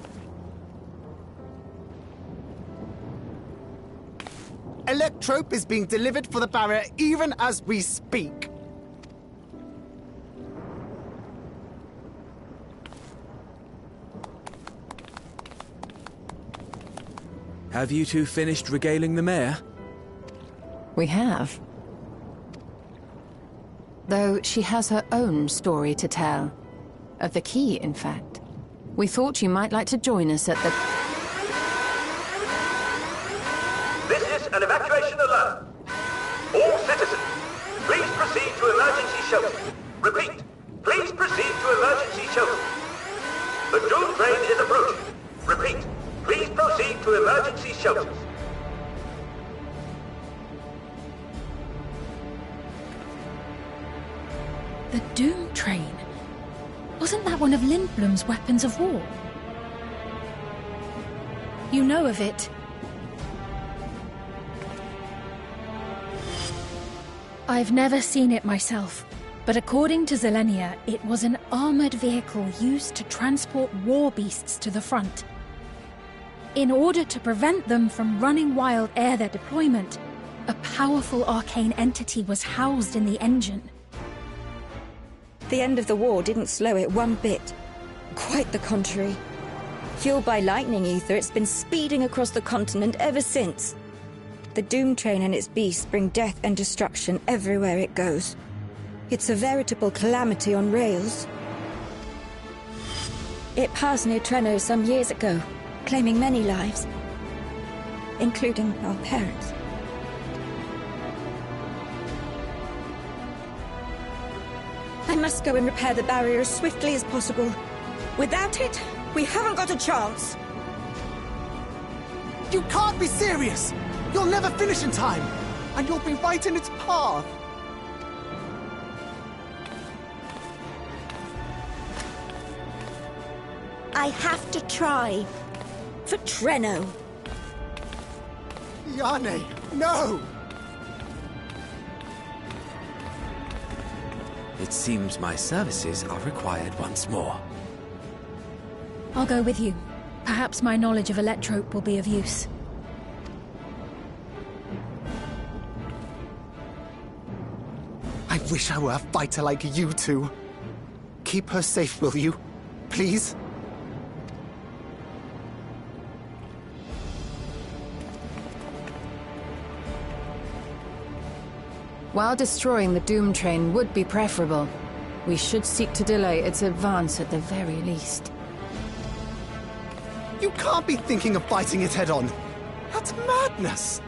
Electrope is being delivered for the barrier even as we speak. Have you two finished regaling the mayor? We have. Though she has her own story to tell. Of the key, in fact. We thought you might like to join us at the... This is an evacuation alert. All citizens, please proceed to emergency shelter. Repeat, please proceed to emergency shelter. The Doom train is approaching. Repeat, please proceed to emergency shelters. The Doom train? Wasn't that one of Lindblom's weapons of war? You know of it. I've never seen it myself, but according to Zelenia, it was an armored vehicle used to transport war beasts to the front. In order to prevent them from running wild ere their deployment, a powerful arcane entity was housed in the engine. The end of the war didn't slow it one bit. Quite the contrary. Fueled by lightning ether, it's been speeding across the continent ever since. The Doom train and its beasts bring death and destruction everywhere it goes. It's a veritable calamity on rails. It passed near Trenno some years ago, claiming many lives, including our parents. I must go and repair the barrier as swiftly as possible. Without it, we haven't got a chance. You can't be serious! You'll never finish in time! And you'll be right in its path! I have to try. For Trenno. Yane, no! It seems my services are required once more. I'll go with you. Perhaps my knowledge of Electrope will be of use. I wish I were a fighter like you two. Keep her safe, will you? Please? While destroying the Doom train would be preferable, we should seek to delay its advance at the very least. You can't be thinking of fighting it head-on. That's madness!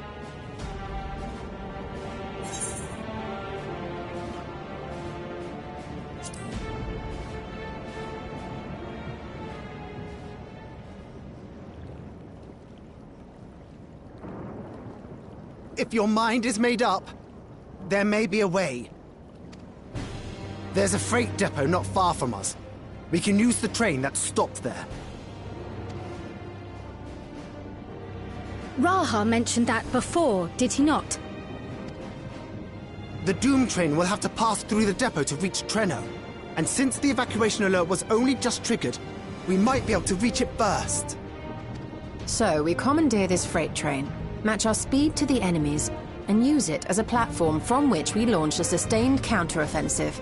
If your mind is made up, there may be a way. There's a freight depot not far from us. We can use the train that's stopped there. Raha mentioned that before, did he not? The Doom train will have to pass through the depot to reach Trenno. And since the evacuation alert was only just triggered, we might be able to reach it first. So, we commandeer this freight train, match our speed to the enemy's, and use it as a platform from which we launch a sustained counter-offensive.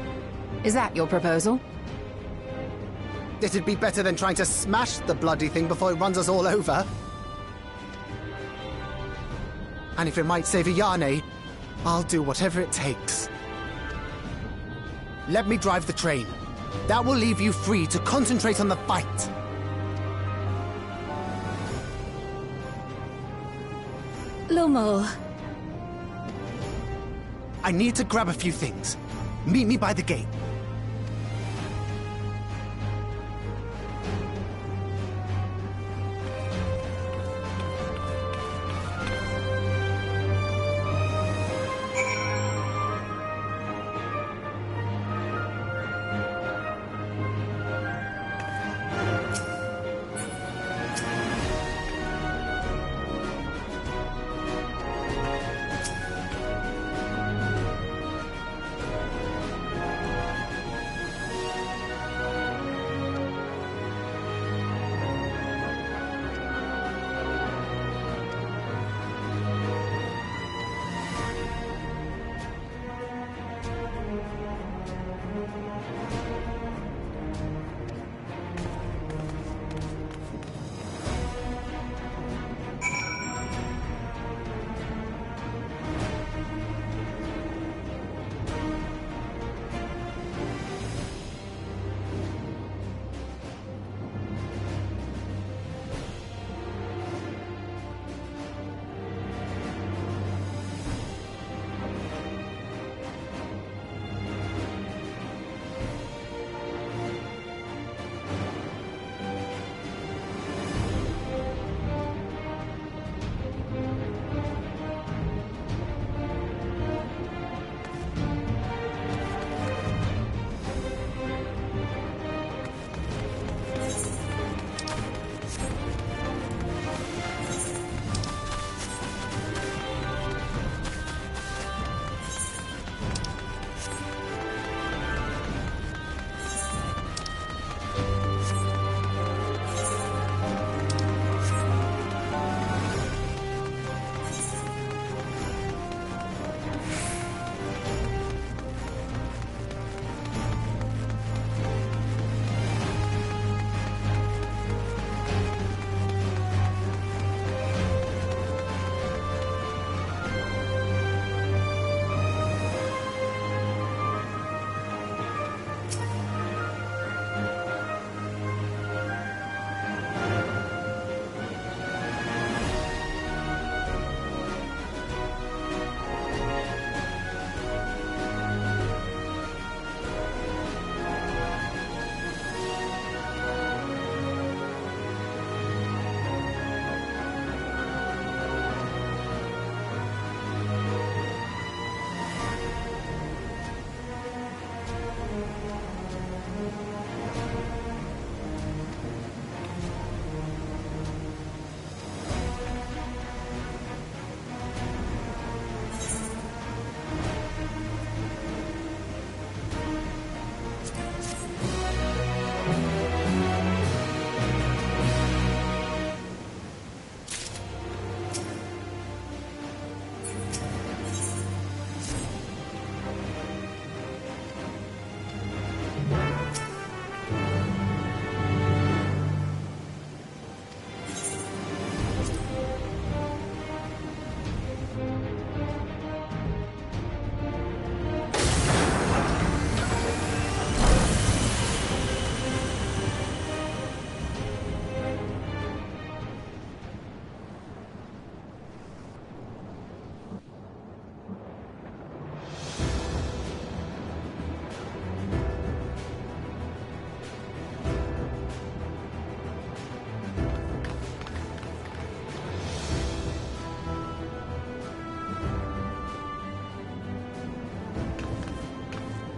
Is that your proposal? It'd be better than trying to smash the bloody thing before it runs us all over. And if it might save Yane, I'll do whatever it takes. Let me drive the train. That will leave you free to concentrate on the fight. Lumel. I need to grab a few things. Meet me by the gate.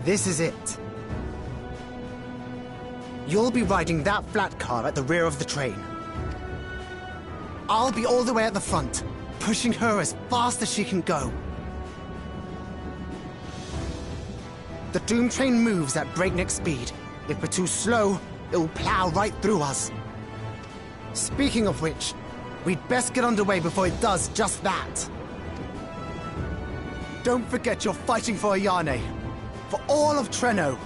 This is it. You'll be riding that flat car at the rear of the train. I'll be all the way at the front, pushing her as fast as she can go. The Doom train moves at breakneck speed. If we're too slow, it'll plow right through us. Speaking of which, we'd best get underway before it does just that. Don't forget you're fighting for Ayane. For all of Treno.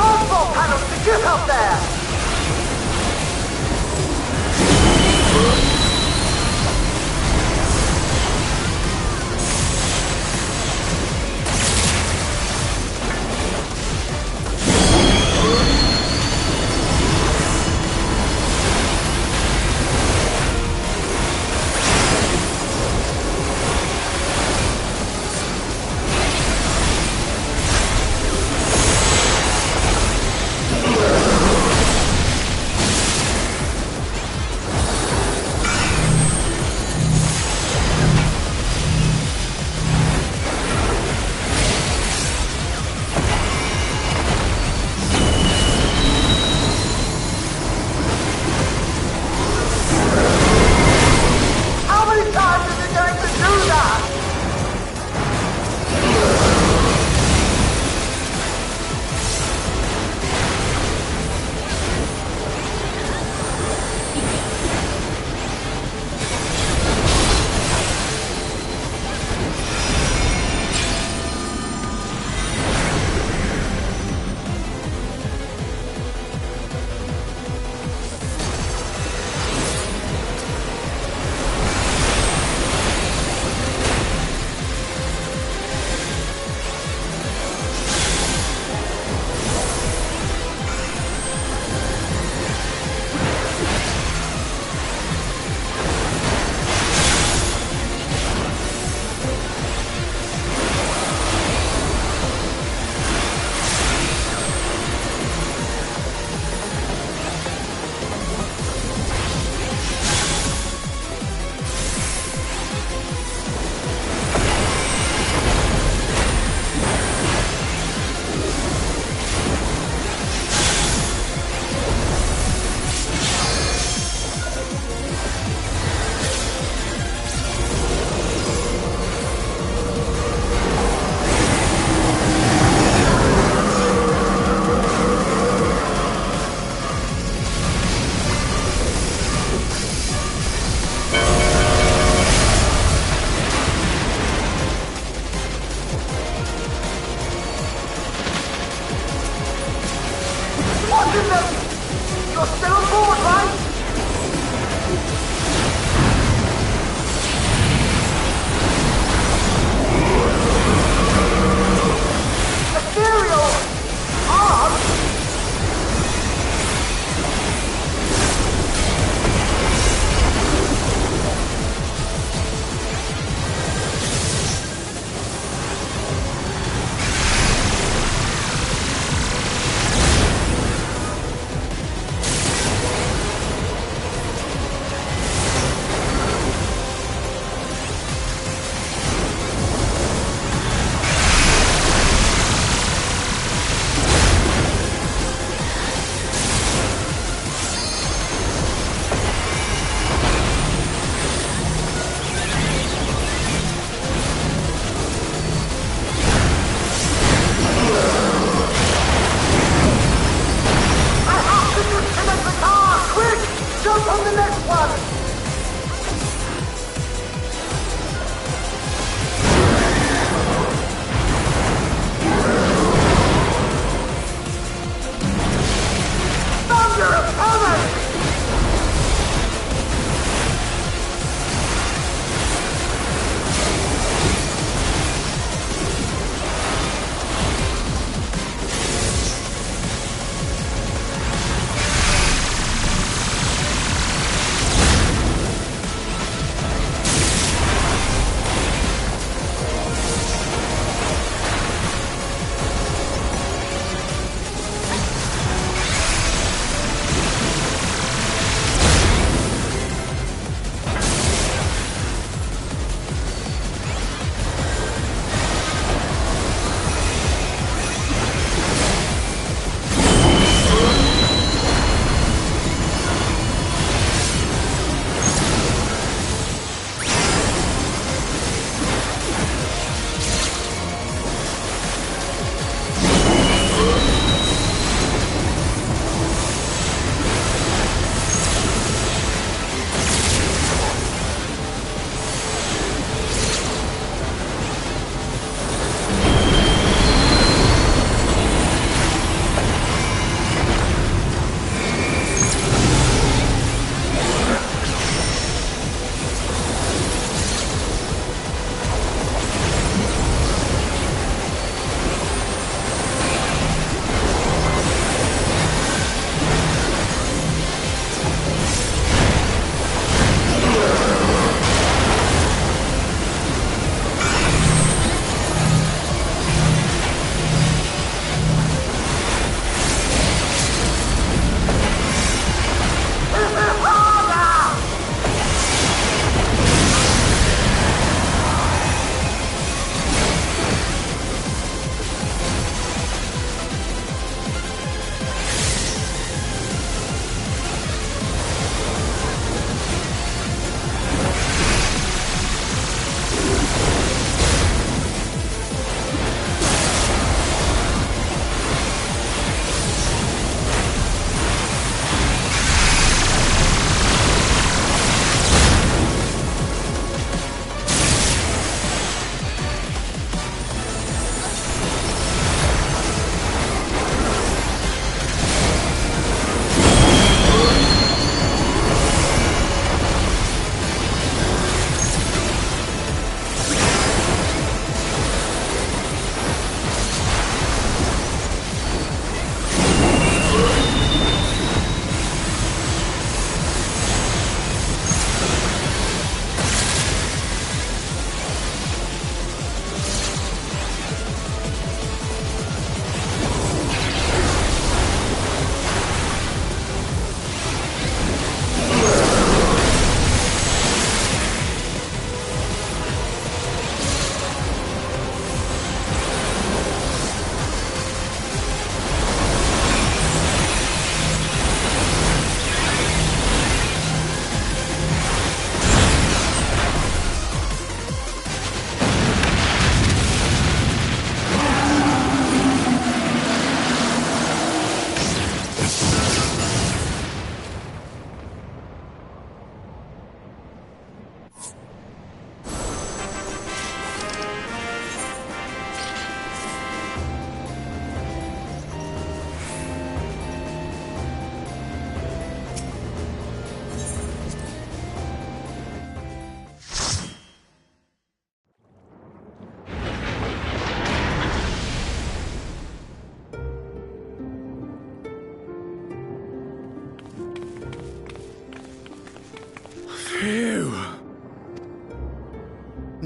Transport panels to get up there! You're still on board, right? Ethereal! Arm?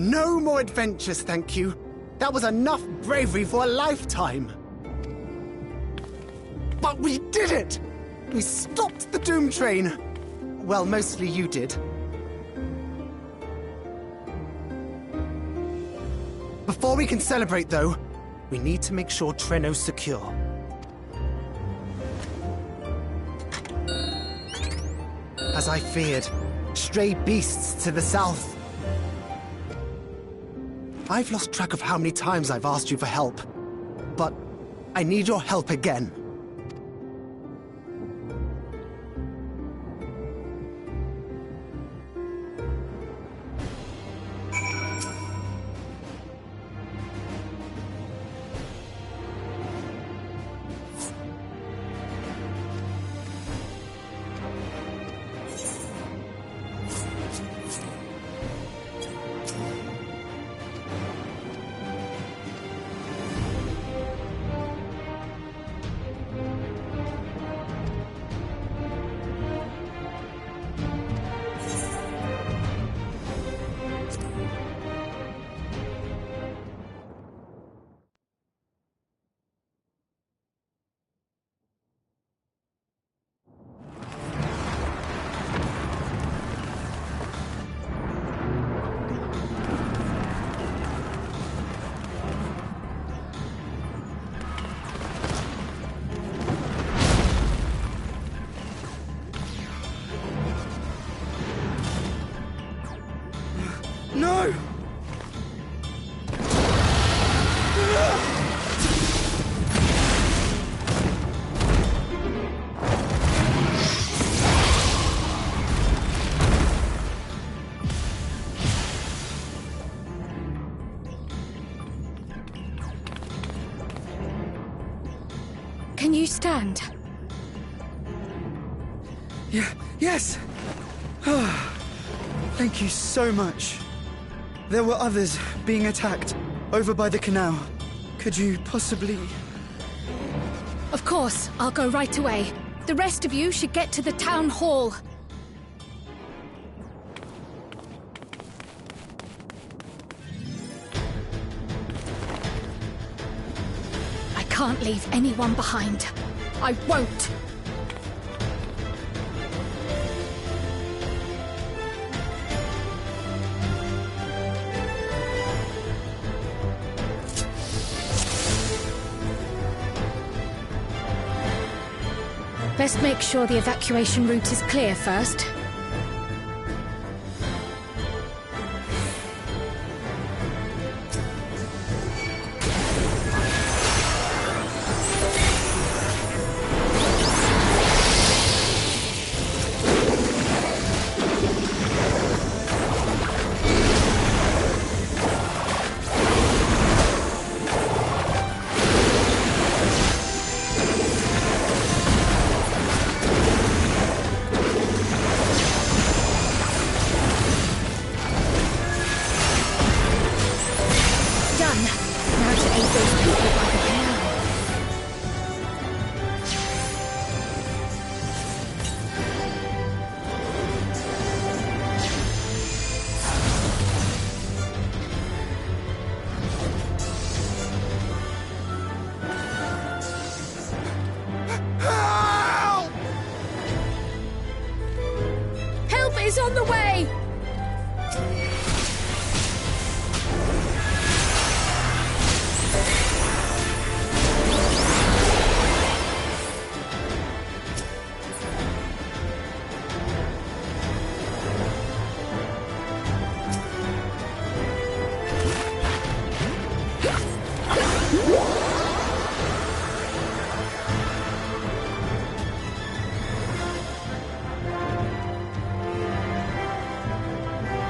No more adventures, thank you. That was enough bravery for a lifetime. But we did it! We stopped the Doom Train. Well, mostly you did. Before we can celebrate, though, we need to make sure Trenno's secure. As I feared, stray beasts to the south. I've lost track of how many times I've asked you for help, but I need your help again. No! Can you stand? Yeah, yes! Thank you so much. There were others being attacked over by the canal. Could you possibly... Of course, I'll go right away. The rest of you should get to the town hall. I can't leave anyone behind. I won't! Best make sure the evacuation route is clear first. Is on the way!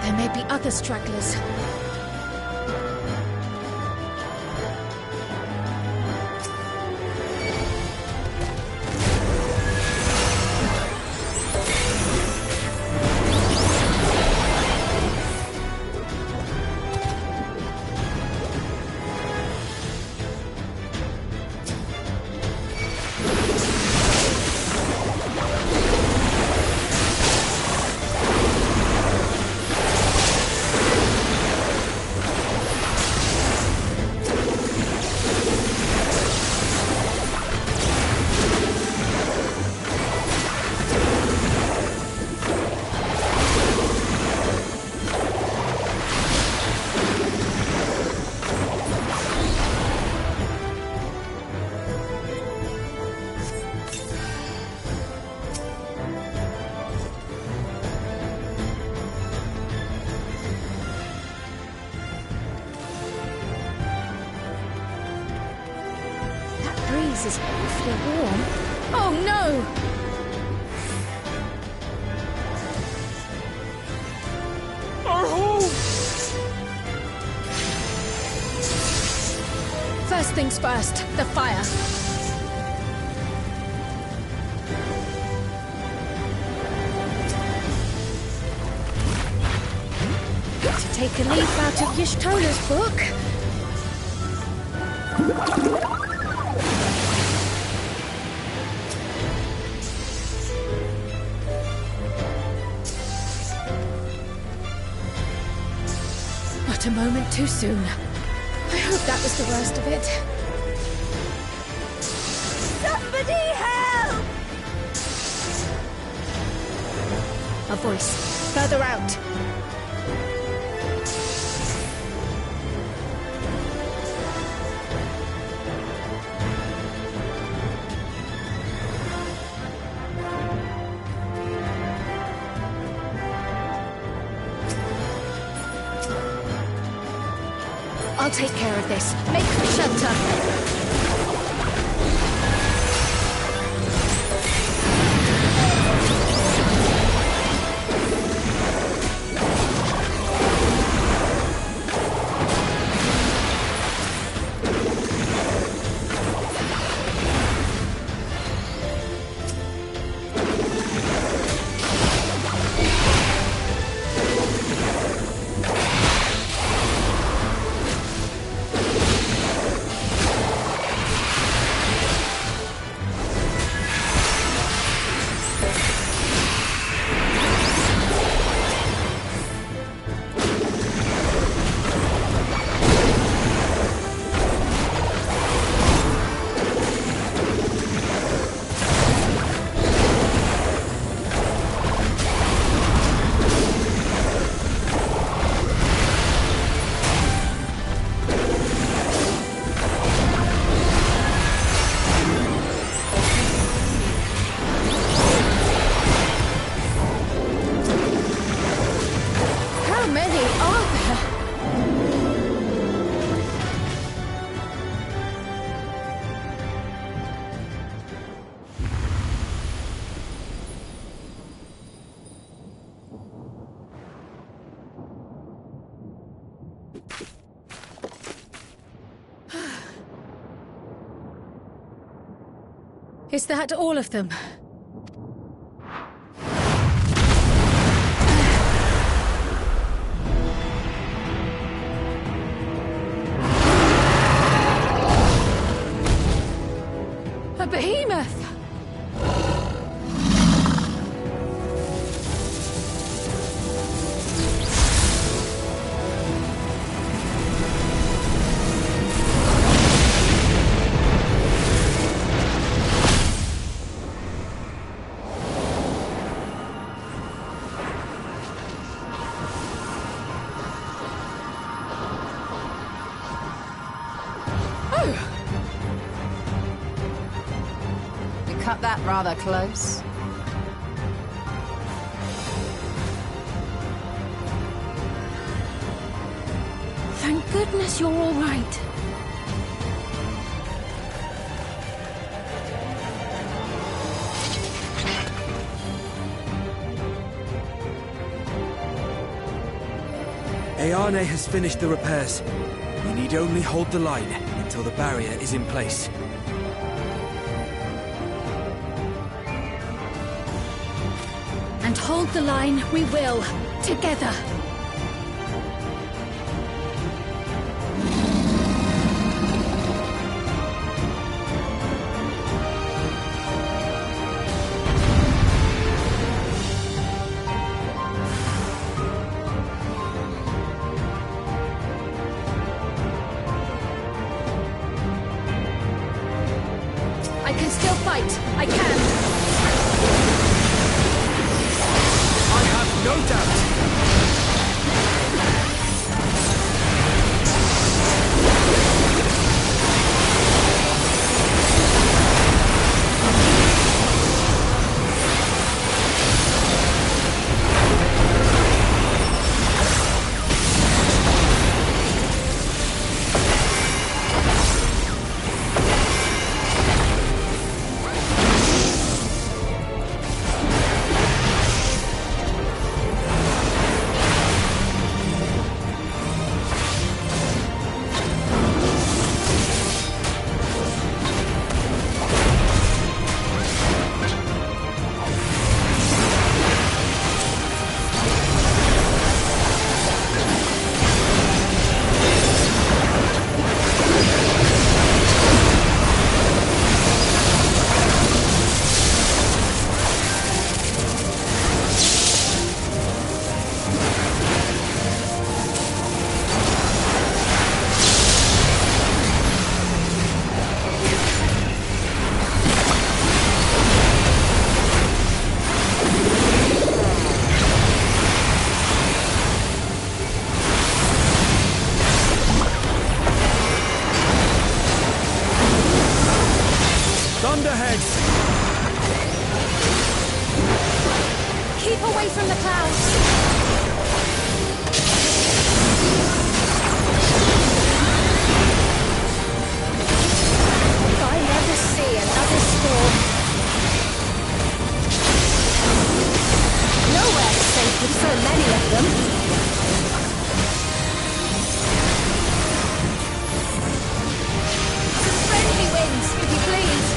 There may be other stragglers. this is awfully warm. Oh no! Our home! First things first, the fire. To take a leaf out of Y'shtola's book. Not a moment too soon. I hope that was the worst of it. Somebody help! A voice, further out. I'll take care of this. Make shelter. Is that all of them? A behemoth! Cut that rather close. Thank goodness you're all right. Ayane has finished the repairs. We need only hold the line until the barrier is in place. And hold the line we will, together. I can still fight. I can. No doubt! thunderheads! Keep away from the clouds! If I never see another storm... Nowhere's safe with so many of them. Friendly winds, if you please.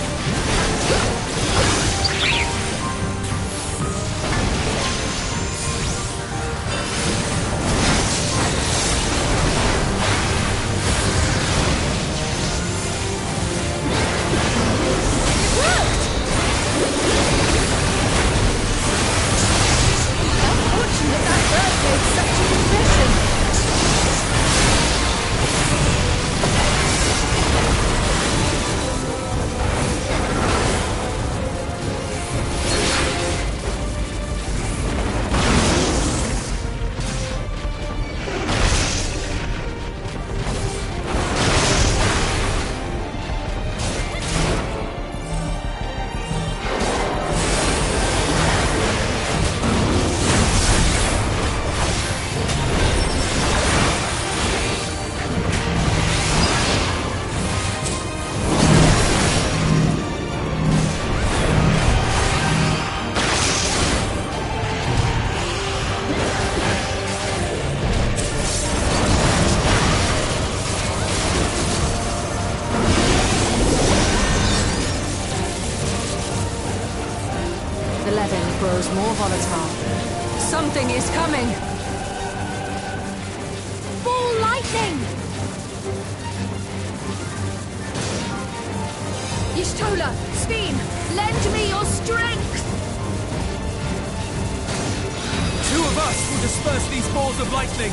Unfortunate that bird made such an impression. The Levin grows more volatile. Something is coming! Ball lightning! Y'shtola, Steen, lend me your strength! 2 of us will disperse these balls of lightning!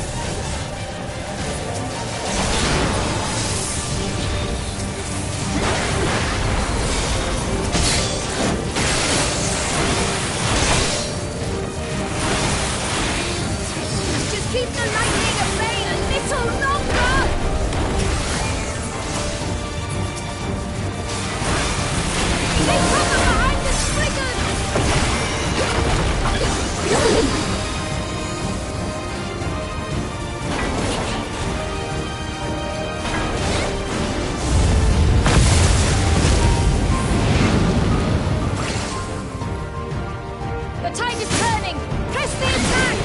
Keep the lightning at bay a little longer! They come behind the triggers! The tide is turning! Press the attack!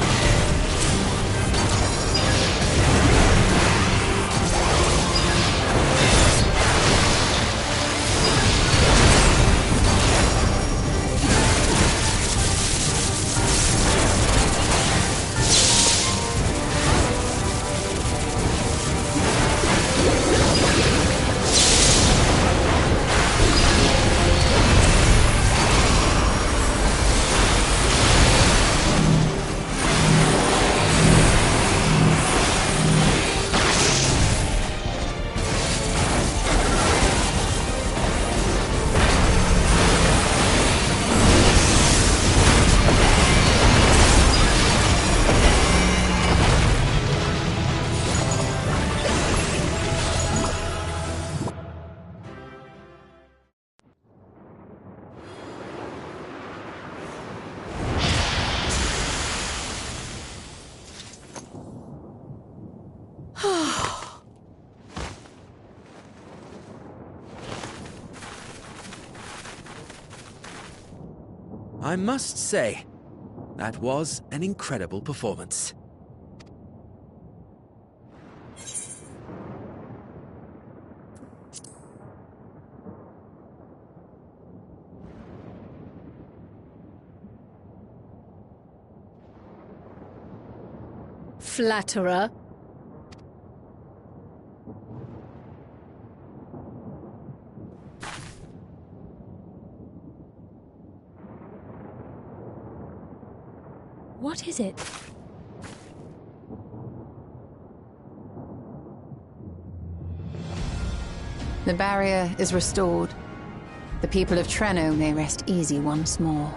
I must say, that was an incredible performance. Flatterer. What is it? The barrier is restored. The people of Treno may rest easy once more.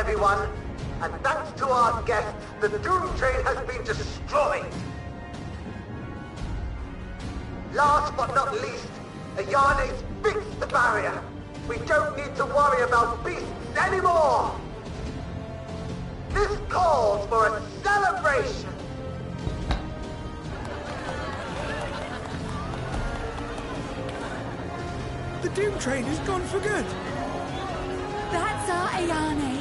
everyone. And thanks to our guests, the Doom Train has been destroyed. Last but not least, Ayane's fixed the barrier. We don't need to worry about beasts anymore. This calls for a celebration. The Doom Train is gone for good. That's our Ayane.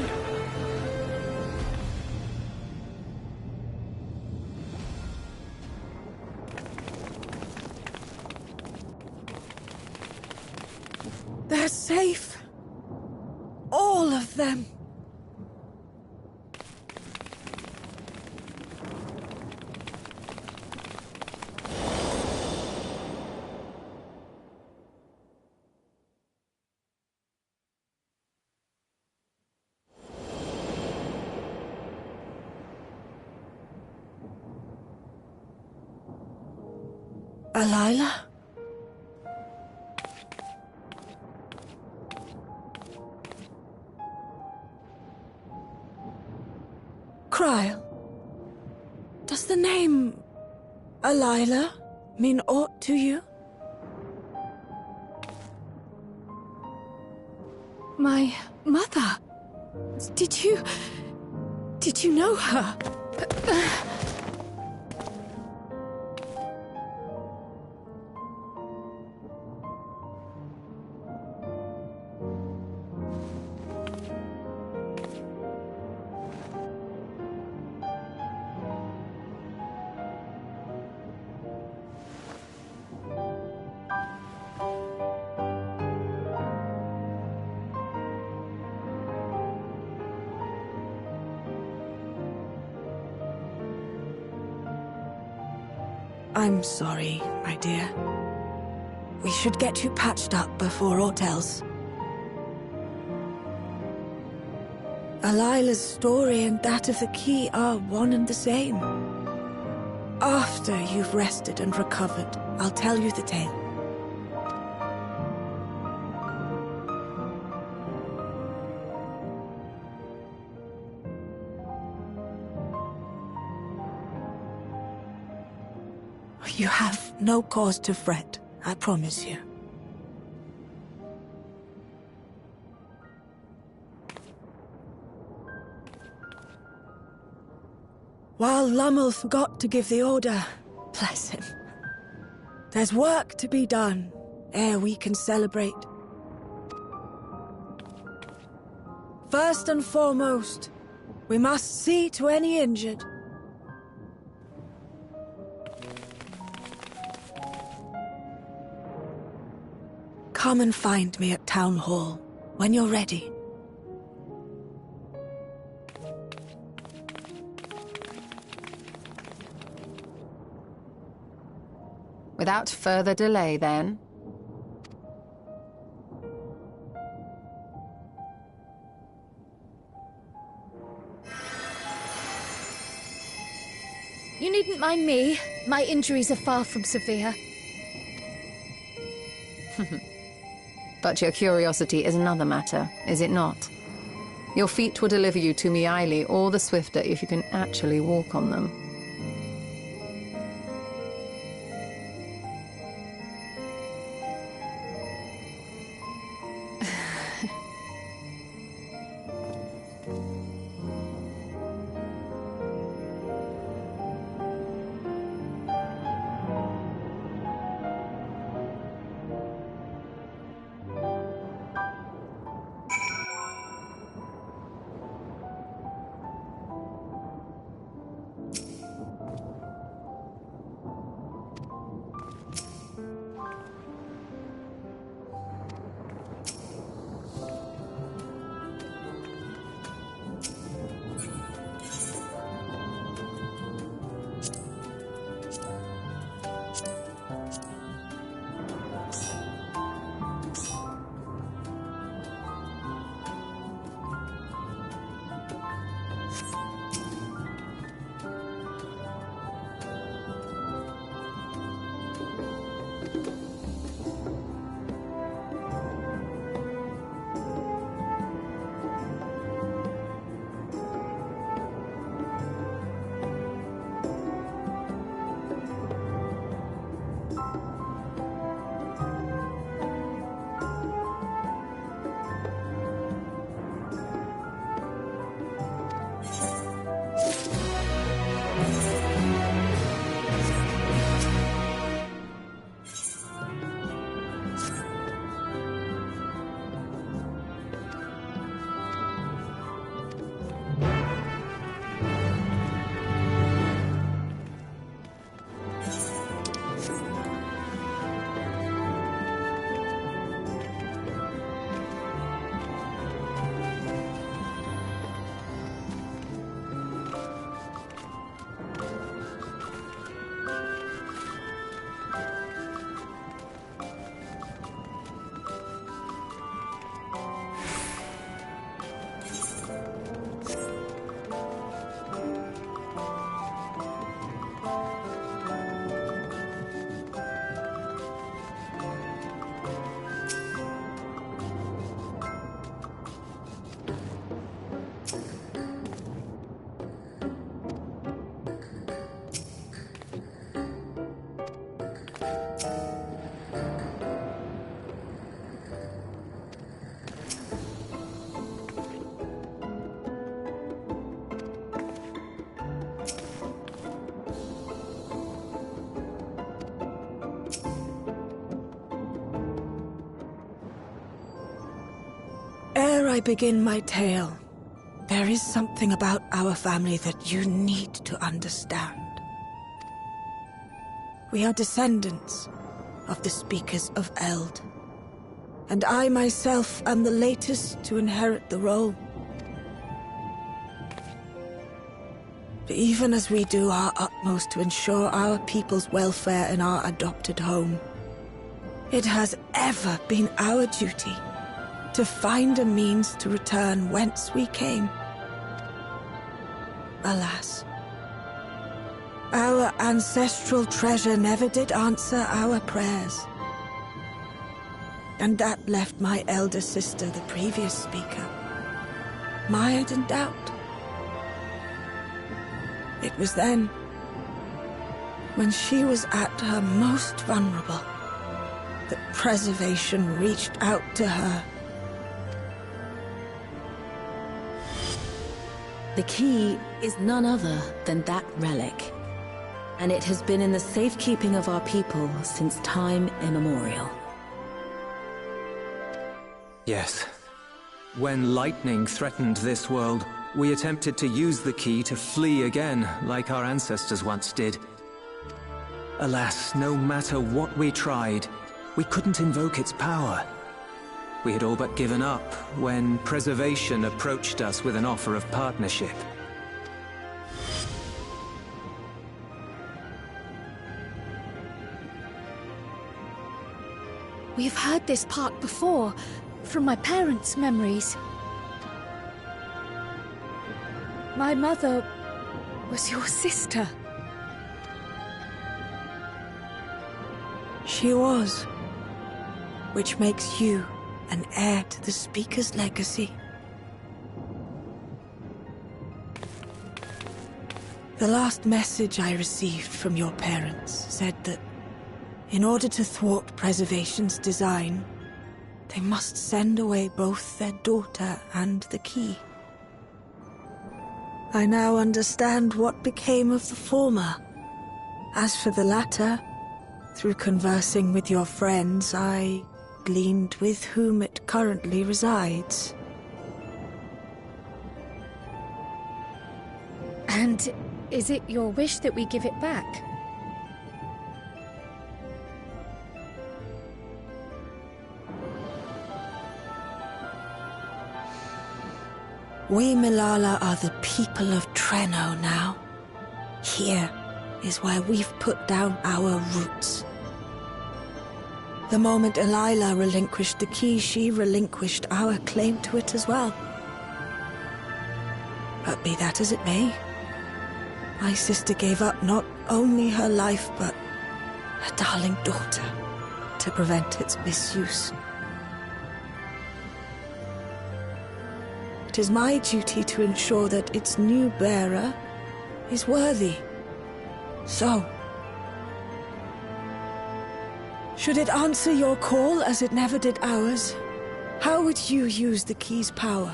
They're safe. All of them. Alayla? Krile, does the name Alayla mean aught to you? My mother? Did you know her? I'm sorry, my dear. We should get you patched up before aught else. Alayla's story and that of the key are one and the same. After you've rested and recovered, I'll tell you the tale. You have no cause to fret, I promise you. While Lummel forgot to give the order, bless him, there's work to be done ere we can celebrate. First and foremost, we must see to any injured. Come and find me at Town Hall when you're ready. Without further delay, then. You needn't mind me. My injuries are far from severe. But your curiosity is another matter, is it not? Your feet will deliver you to Miaili all the swifter if you can actually walk on them. Ere I begin my tale, there is something about our family that you need to understand. We are descendants of the Speakers of Eld, and I myself am the latest to inherit the role. But even as we do our utmost to ensure our people's welfare in our adopted home, it has ever been our duty to find a means to return whence we came. Alas, our ancestral treasure never did answer our prayers. And that left my elder sister, the previous speaker, mired in doubt. It was then, when she was at her most vulnerable, that preservation reached out to her. The key is none other than that relic, and it has been in the safekeeping of our people since time immemorial. Yes. When lightning threatened this world, we attempted to use the key to flee again, like our ancestors once did. Alas, no matter what we tried, we couldn't invoke its power. We had all but given up when Preservation approached us with an offer of partnership. We've heard this part before, from my parents' memories. My mother was your sister. She was, which makes you an heir to the Speaker's legacy. The last message I received from your parents said that in order to thwart Preservation's design, they must send away both their daughter and the key. I now understand what became of the former. As for the latter, through conversing with your friends, I gleaned with whom it currently resides. And is it your wish that we give it back? We Milala are the people of Treno now. Here is where we've put down our roots. The moment Elila relinquished the key, she relinquished our claim to it as well. But be that as it may, my sister gave up not only her life, but her darling daughter, to prevent its misuse. It is my duty to ensure that its new bearer is worthy. So, should it answer your call as it never did ours, how would you use the key's power?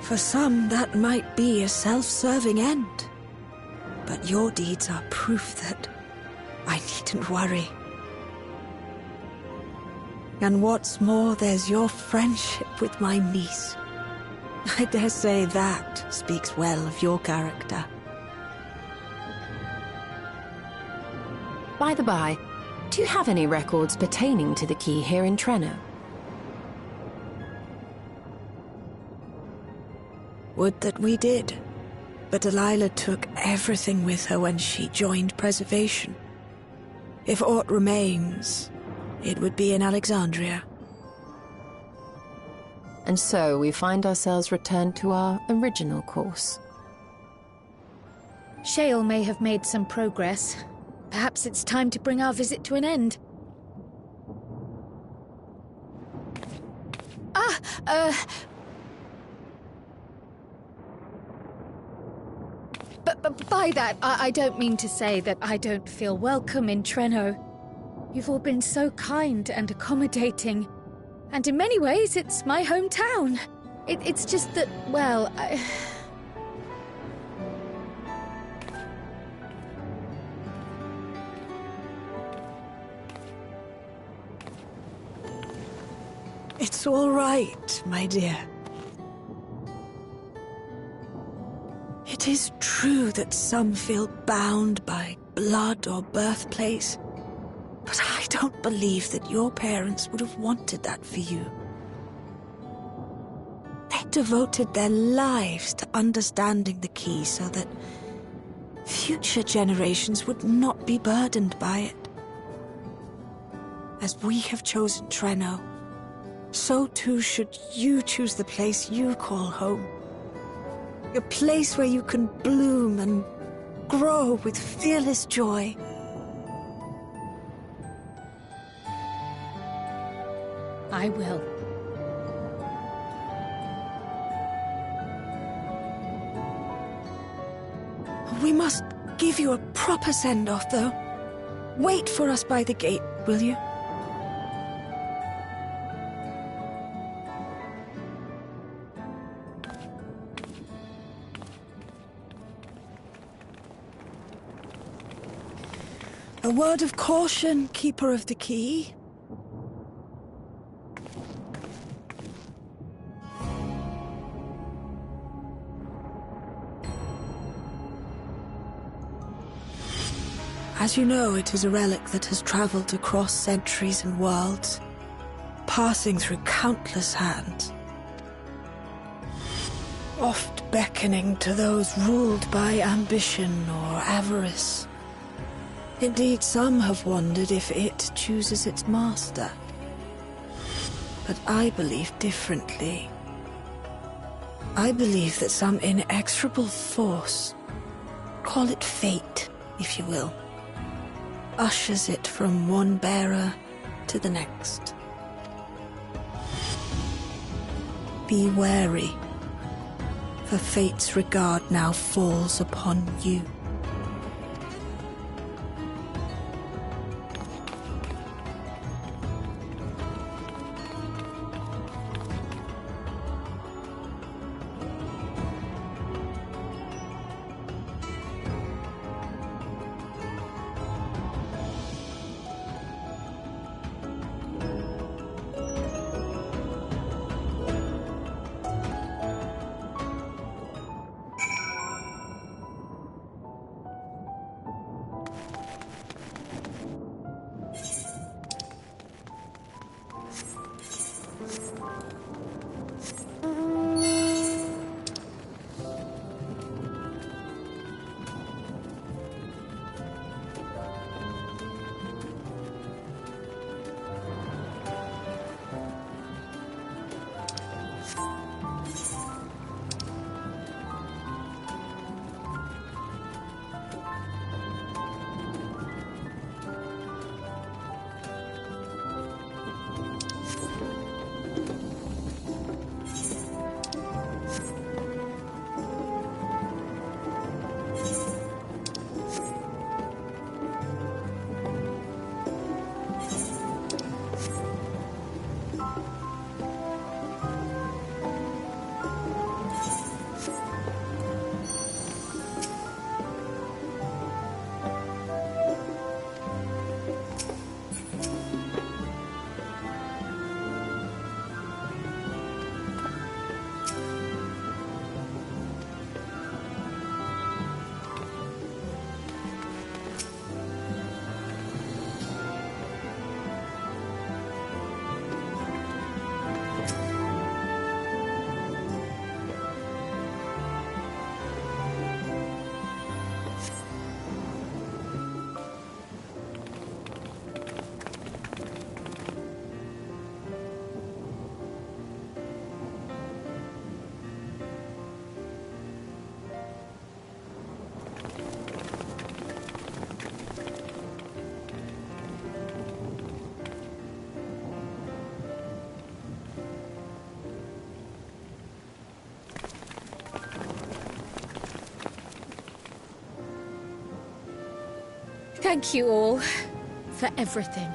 For some, that might be a self-serving end. But your deeds are proof that I needn't worry. And what's more, there's your friendship with my niece. I dare say that speaks well of your character. By the by, do you have any records pertaining to the key here in Treno? Would that we did. But Elila took everything with her when she joined Preservation. If aught remains, it would be in Alexandria. And so we find ourselves returned to our original course. Shale may have made some progress, Perhaps it's time to bring our visit to an end. But by that, I don't mean to say that I don't feel welcome in Treno. You've all been so kind and accommodating. And in many ways, it's my hometown. It's just that, well, It's all right, my dear. It is true that some feel bound by blood or birthplace, but I don't believe that your parents would have wanted that for you. They devoted their lives to understanding the key so that future generations would not be burdened by it. As we have chosen Treno, so too should you choose the place you call home. A place where you can bloom and grow with fearless joy. I will. We must give you a proper send-off, though. Wait for us by the gate, will you? A word of caution, Keeper of the Key. As you know, it is a relic that has traveled across centuries and worlds, passing through countless hands, oft beckoning to those ruled by ambition or avarice. Indeed, some have wondered if it chooses its master. But I believe differently. I believe that some inexorable force, call it fate, if you will, ushers it from one bearer to the next. Be wary, for fate's regard now falls upon you. Thank you all for everything.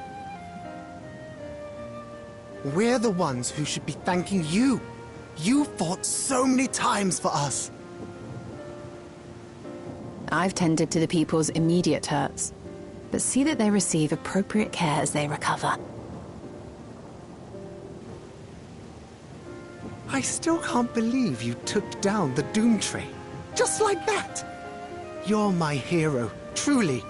We're the ones who should be thanking you. You fought so many times for us. I've tended to the people's immediate hurts, but see that they receive appropriate care as they recover. I still can't believe you took down the Doom Train. Just like that. You're my hero, truly.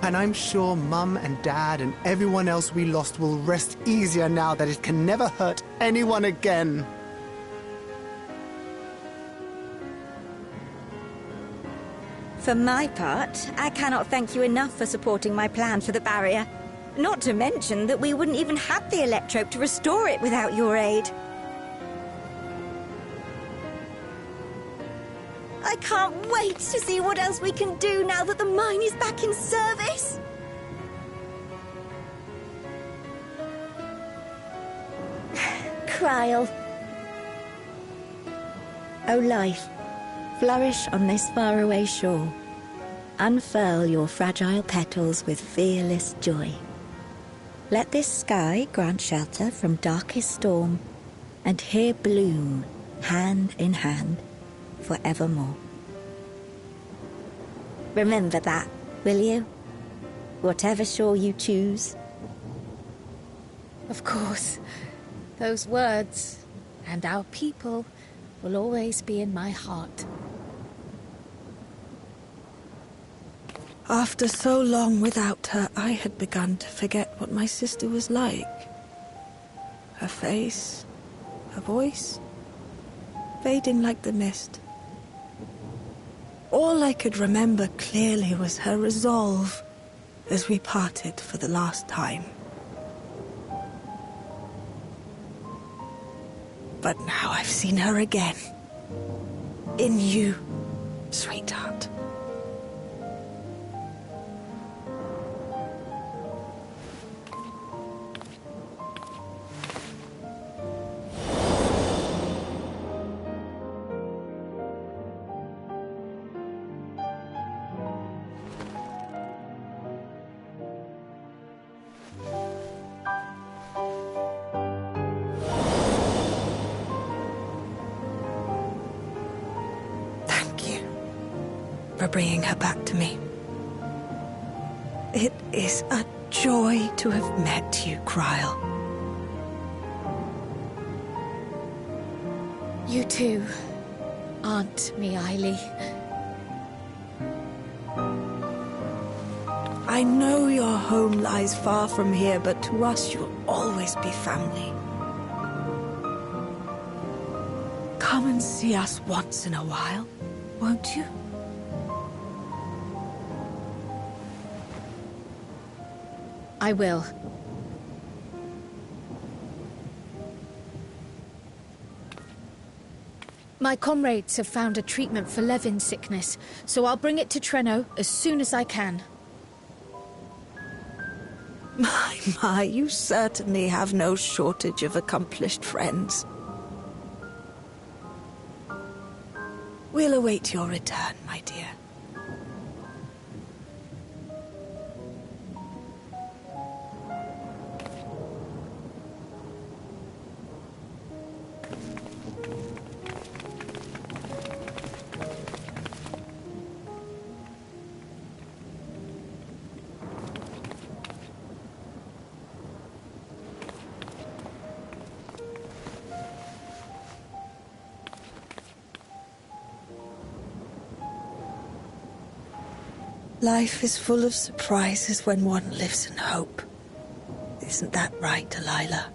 And I'm sure Mum and Dad and everyone else we lost will rest easier now that it can never hurt anyone again. For my part, I cannot thank you enough for supporting my plan for the barrier. Not to mention that we wouldn't even have the Electrope to restore it without your aid. I can't wait to see what else we can do now that the mine is back in service. Krile. O life, flourish on this faraway shore. Unfurl your fragile petals with fearless joy. Let this sky grant shelter from darkest storm, and here bloom, hand in hand, forevermore. Remember that, will you? Whatever shore you choose. Of course. Those words, and our people, will always be in my heart. After so long without her, I had begun to forget what my sister was like. Her face, her voice, fading like the mist. All I could remember clearly was her resolve as we parted for the last time. But now I've seen her again. In you, sweetheart. For bringing her back to me. It is a joy to have met you, Krile. You too, Aunt Meaili. I know your home lies far from here, but to us you'll always be family. Come and see us once in a while, won't you? I will. My comrades have found a treatment for Levin's sickness, so I'll bring it to Treno as soon as I can. My, you certainly have no shortage of accomplished friends. We'll await your return, my dear. Life is full of surprises when one lives in hope. Isn't that right, Delilah?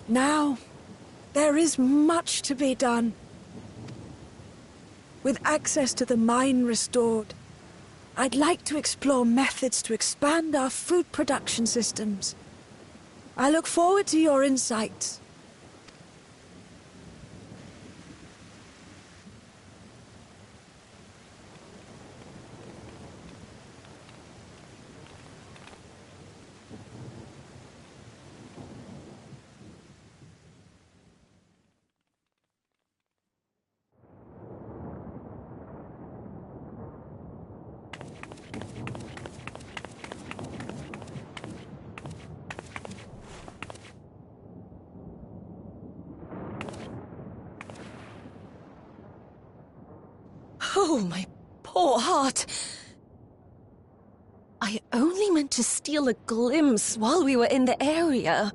Now, there is much to be done. With access to the mine restored, I'd like to explore methods to expand our food production systems. I look forward to your insights. Oh, my poor heart. I only meant to steal a glimpse while we were in the area.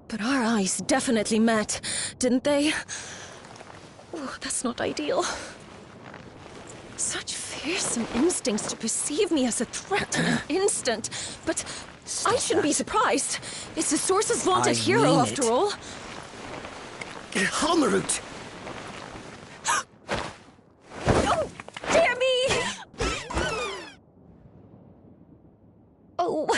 But our eyes definitely met, didn't they? Oh, that's not ideal. Such fearsome instincts to perceive me as a threat in an instant. But I shouldn't be surprised. It's the Source's vaunted hero, after all. Halmarut! Oh, dear me! Oh.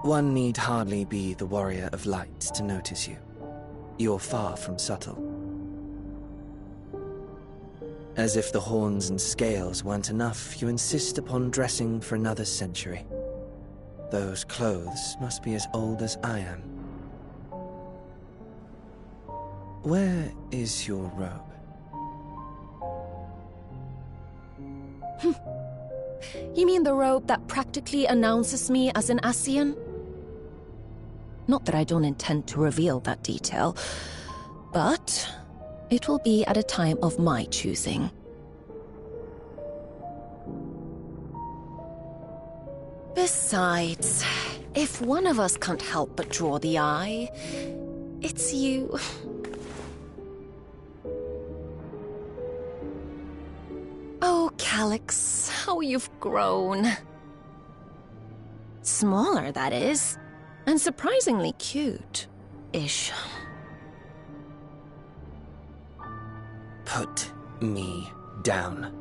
One need hardly be the Warrior of Light to notice you. You're far from subtle. As if the horns and scales weren't enough, you insist upon dressing for another century. Those clothes must be as old as I am. Where is your robe? You mean the robe that practically announces me as an Ascian? Not that I don't intend to reveal that detail, but it will be at a time of my choosing. Besides, if one of us can't help but draw the eye, it's you. Oh, Calyx, how you've grown. Smaller, that is, and surprisingly cute-ish. Put me down.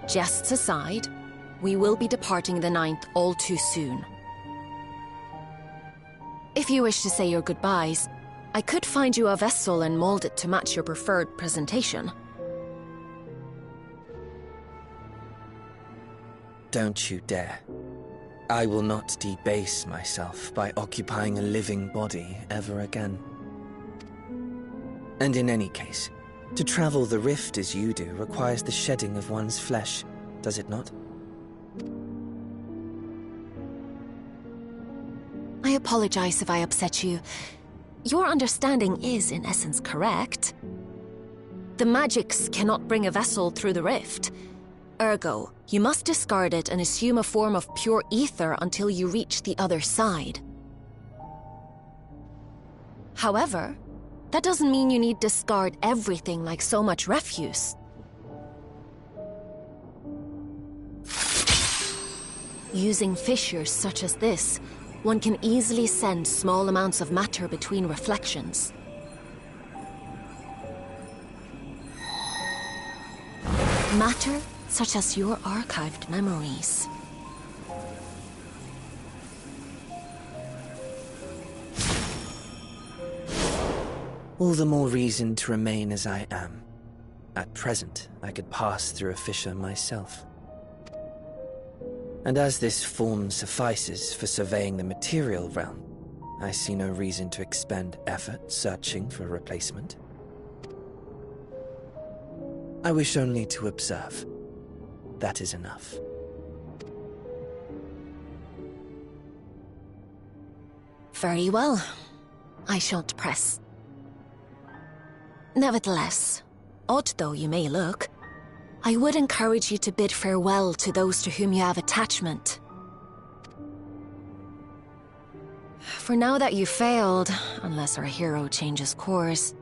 Jests aside, we will be departing the 9th all too soon. If you wish to say your goodbyes, I could find you a vessel and mold it to match your preferred presentation. Don't you dare. I will not debase myself by occupying a living body ever again. And in any case, to travel the rift as you do requires the shedding of one's flesh, does it not? I apologize if I upset you. Your understanding is, in essence, correct. The magics cannot bring a vessel through the rift. Ergo, you must discard it and assume a form of pure ether until you reach the other side. However, that doesn't mean you need discard everything like so much refuse. Using fissures such as this, one can easily send small amounts of matter between reflections. Matter such as your archived memories. All the more reason to remain as I am. At present, I could pass through a fissure myself. And as this form suffices for surveying the material realm, I see no reason to expend effort searching for a replacement. I wish only to observe. That is enough. Very well. I shan't press. Nevertheless, odd though you may look, I would encourage you to bid farewell to those to whom you have attachment. For now that you've failed, unless our hero changes course,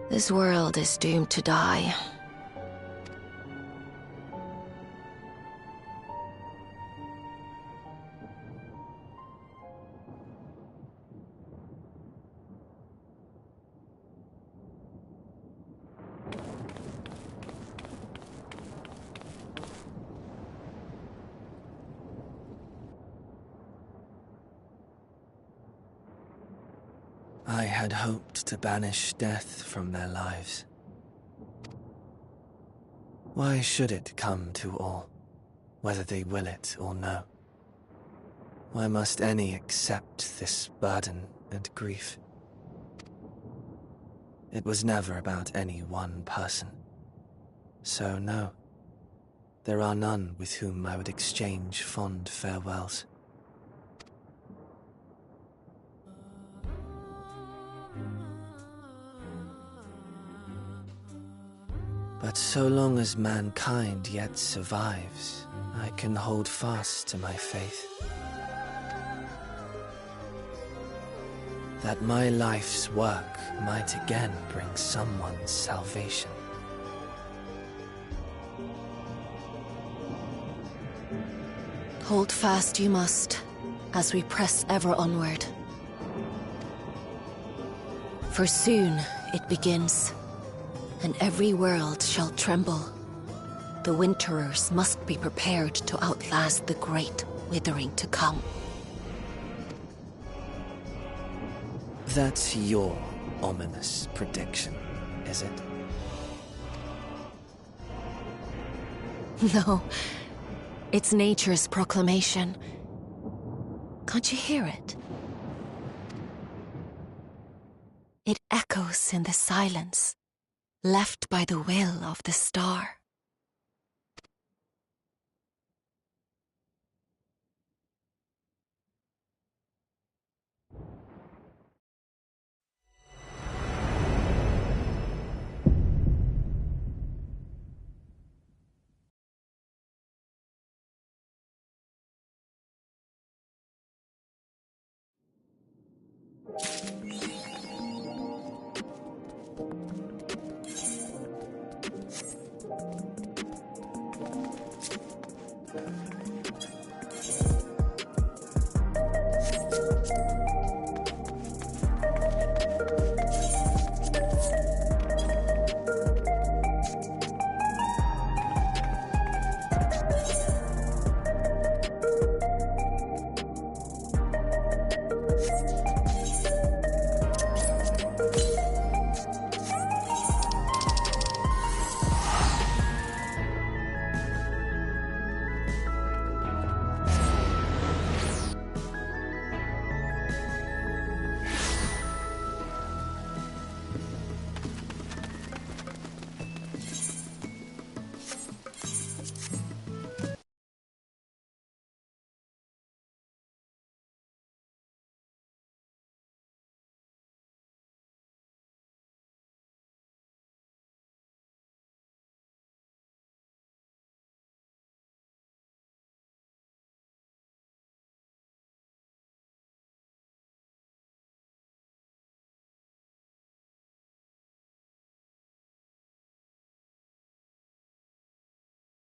this world is doomed to die. I had hoped to banish death from their lives. Why should it come to all, whether they will it or no? Why must any accept this burden and grief? It was never about any one person. So no, there are none with whom I would exchange fond farewells. But so long as mankind yet survives, I can hold fast to my faith. That my life's work might again bring someone's salvation. Hold fast you must, as we press ever onward. For soon it begins, and every world shall tremble. The Winterers must be prepared to outlast the great withering to come. That's your ominous prediction, is it? No, it's nature's proclamation. Can't you hear it? It echoes in the silence, left by the will of the star.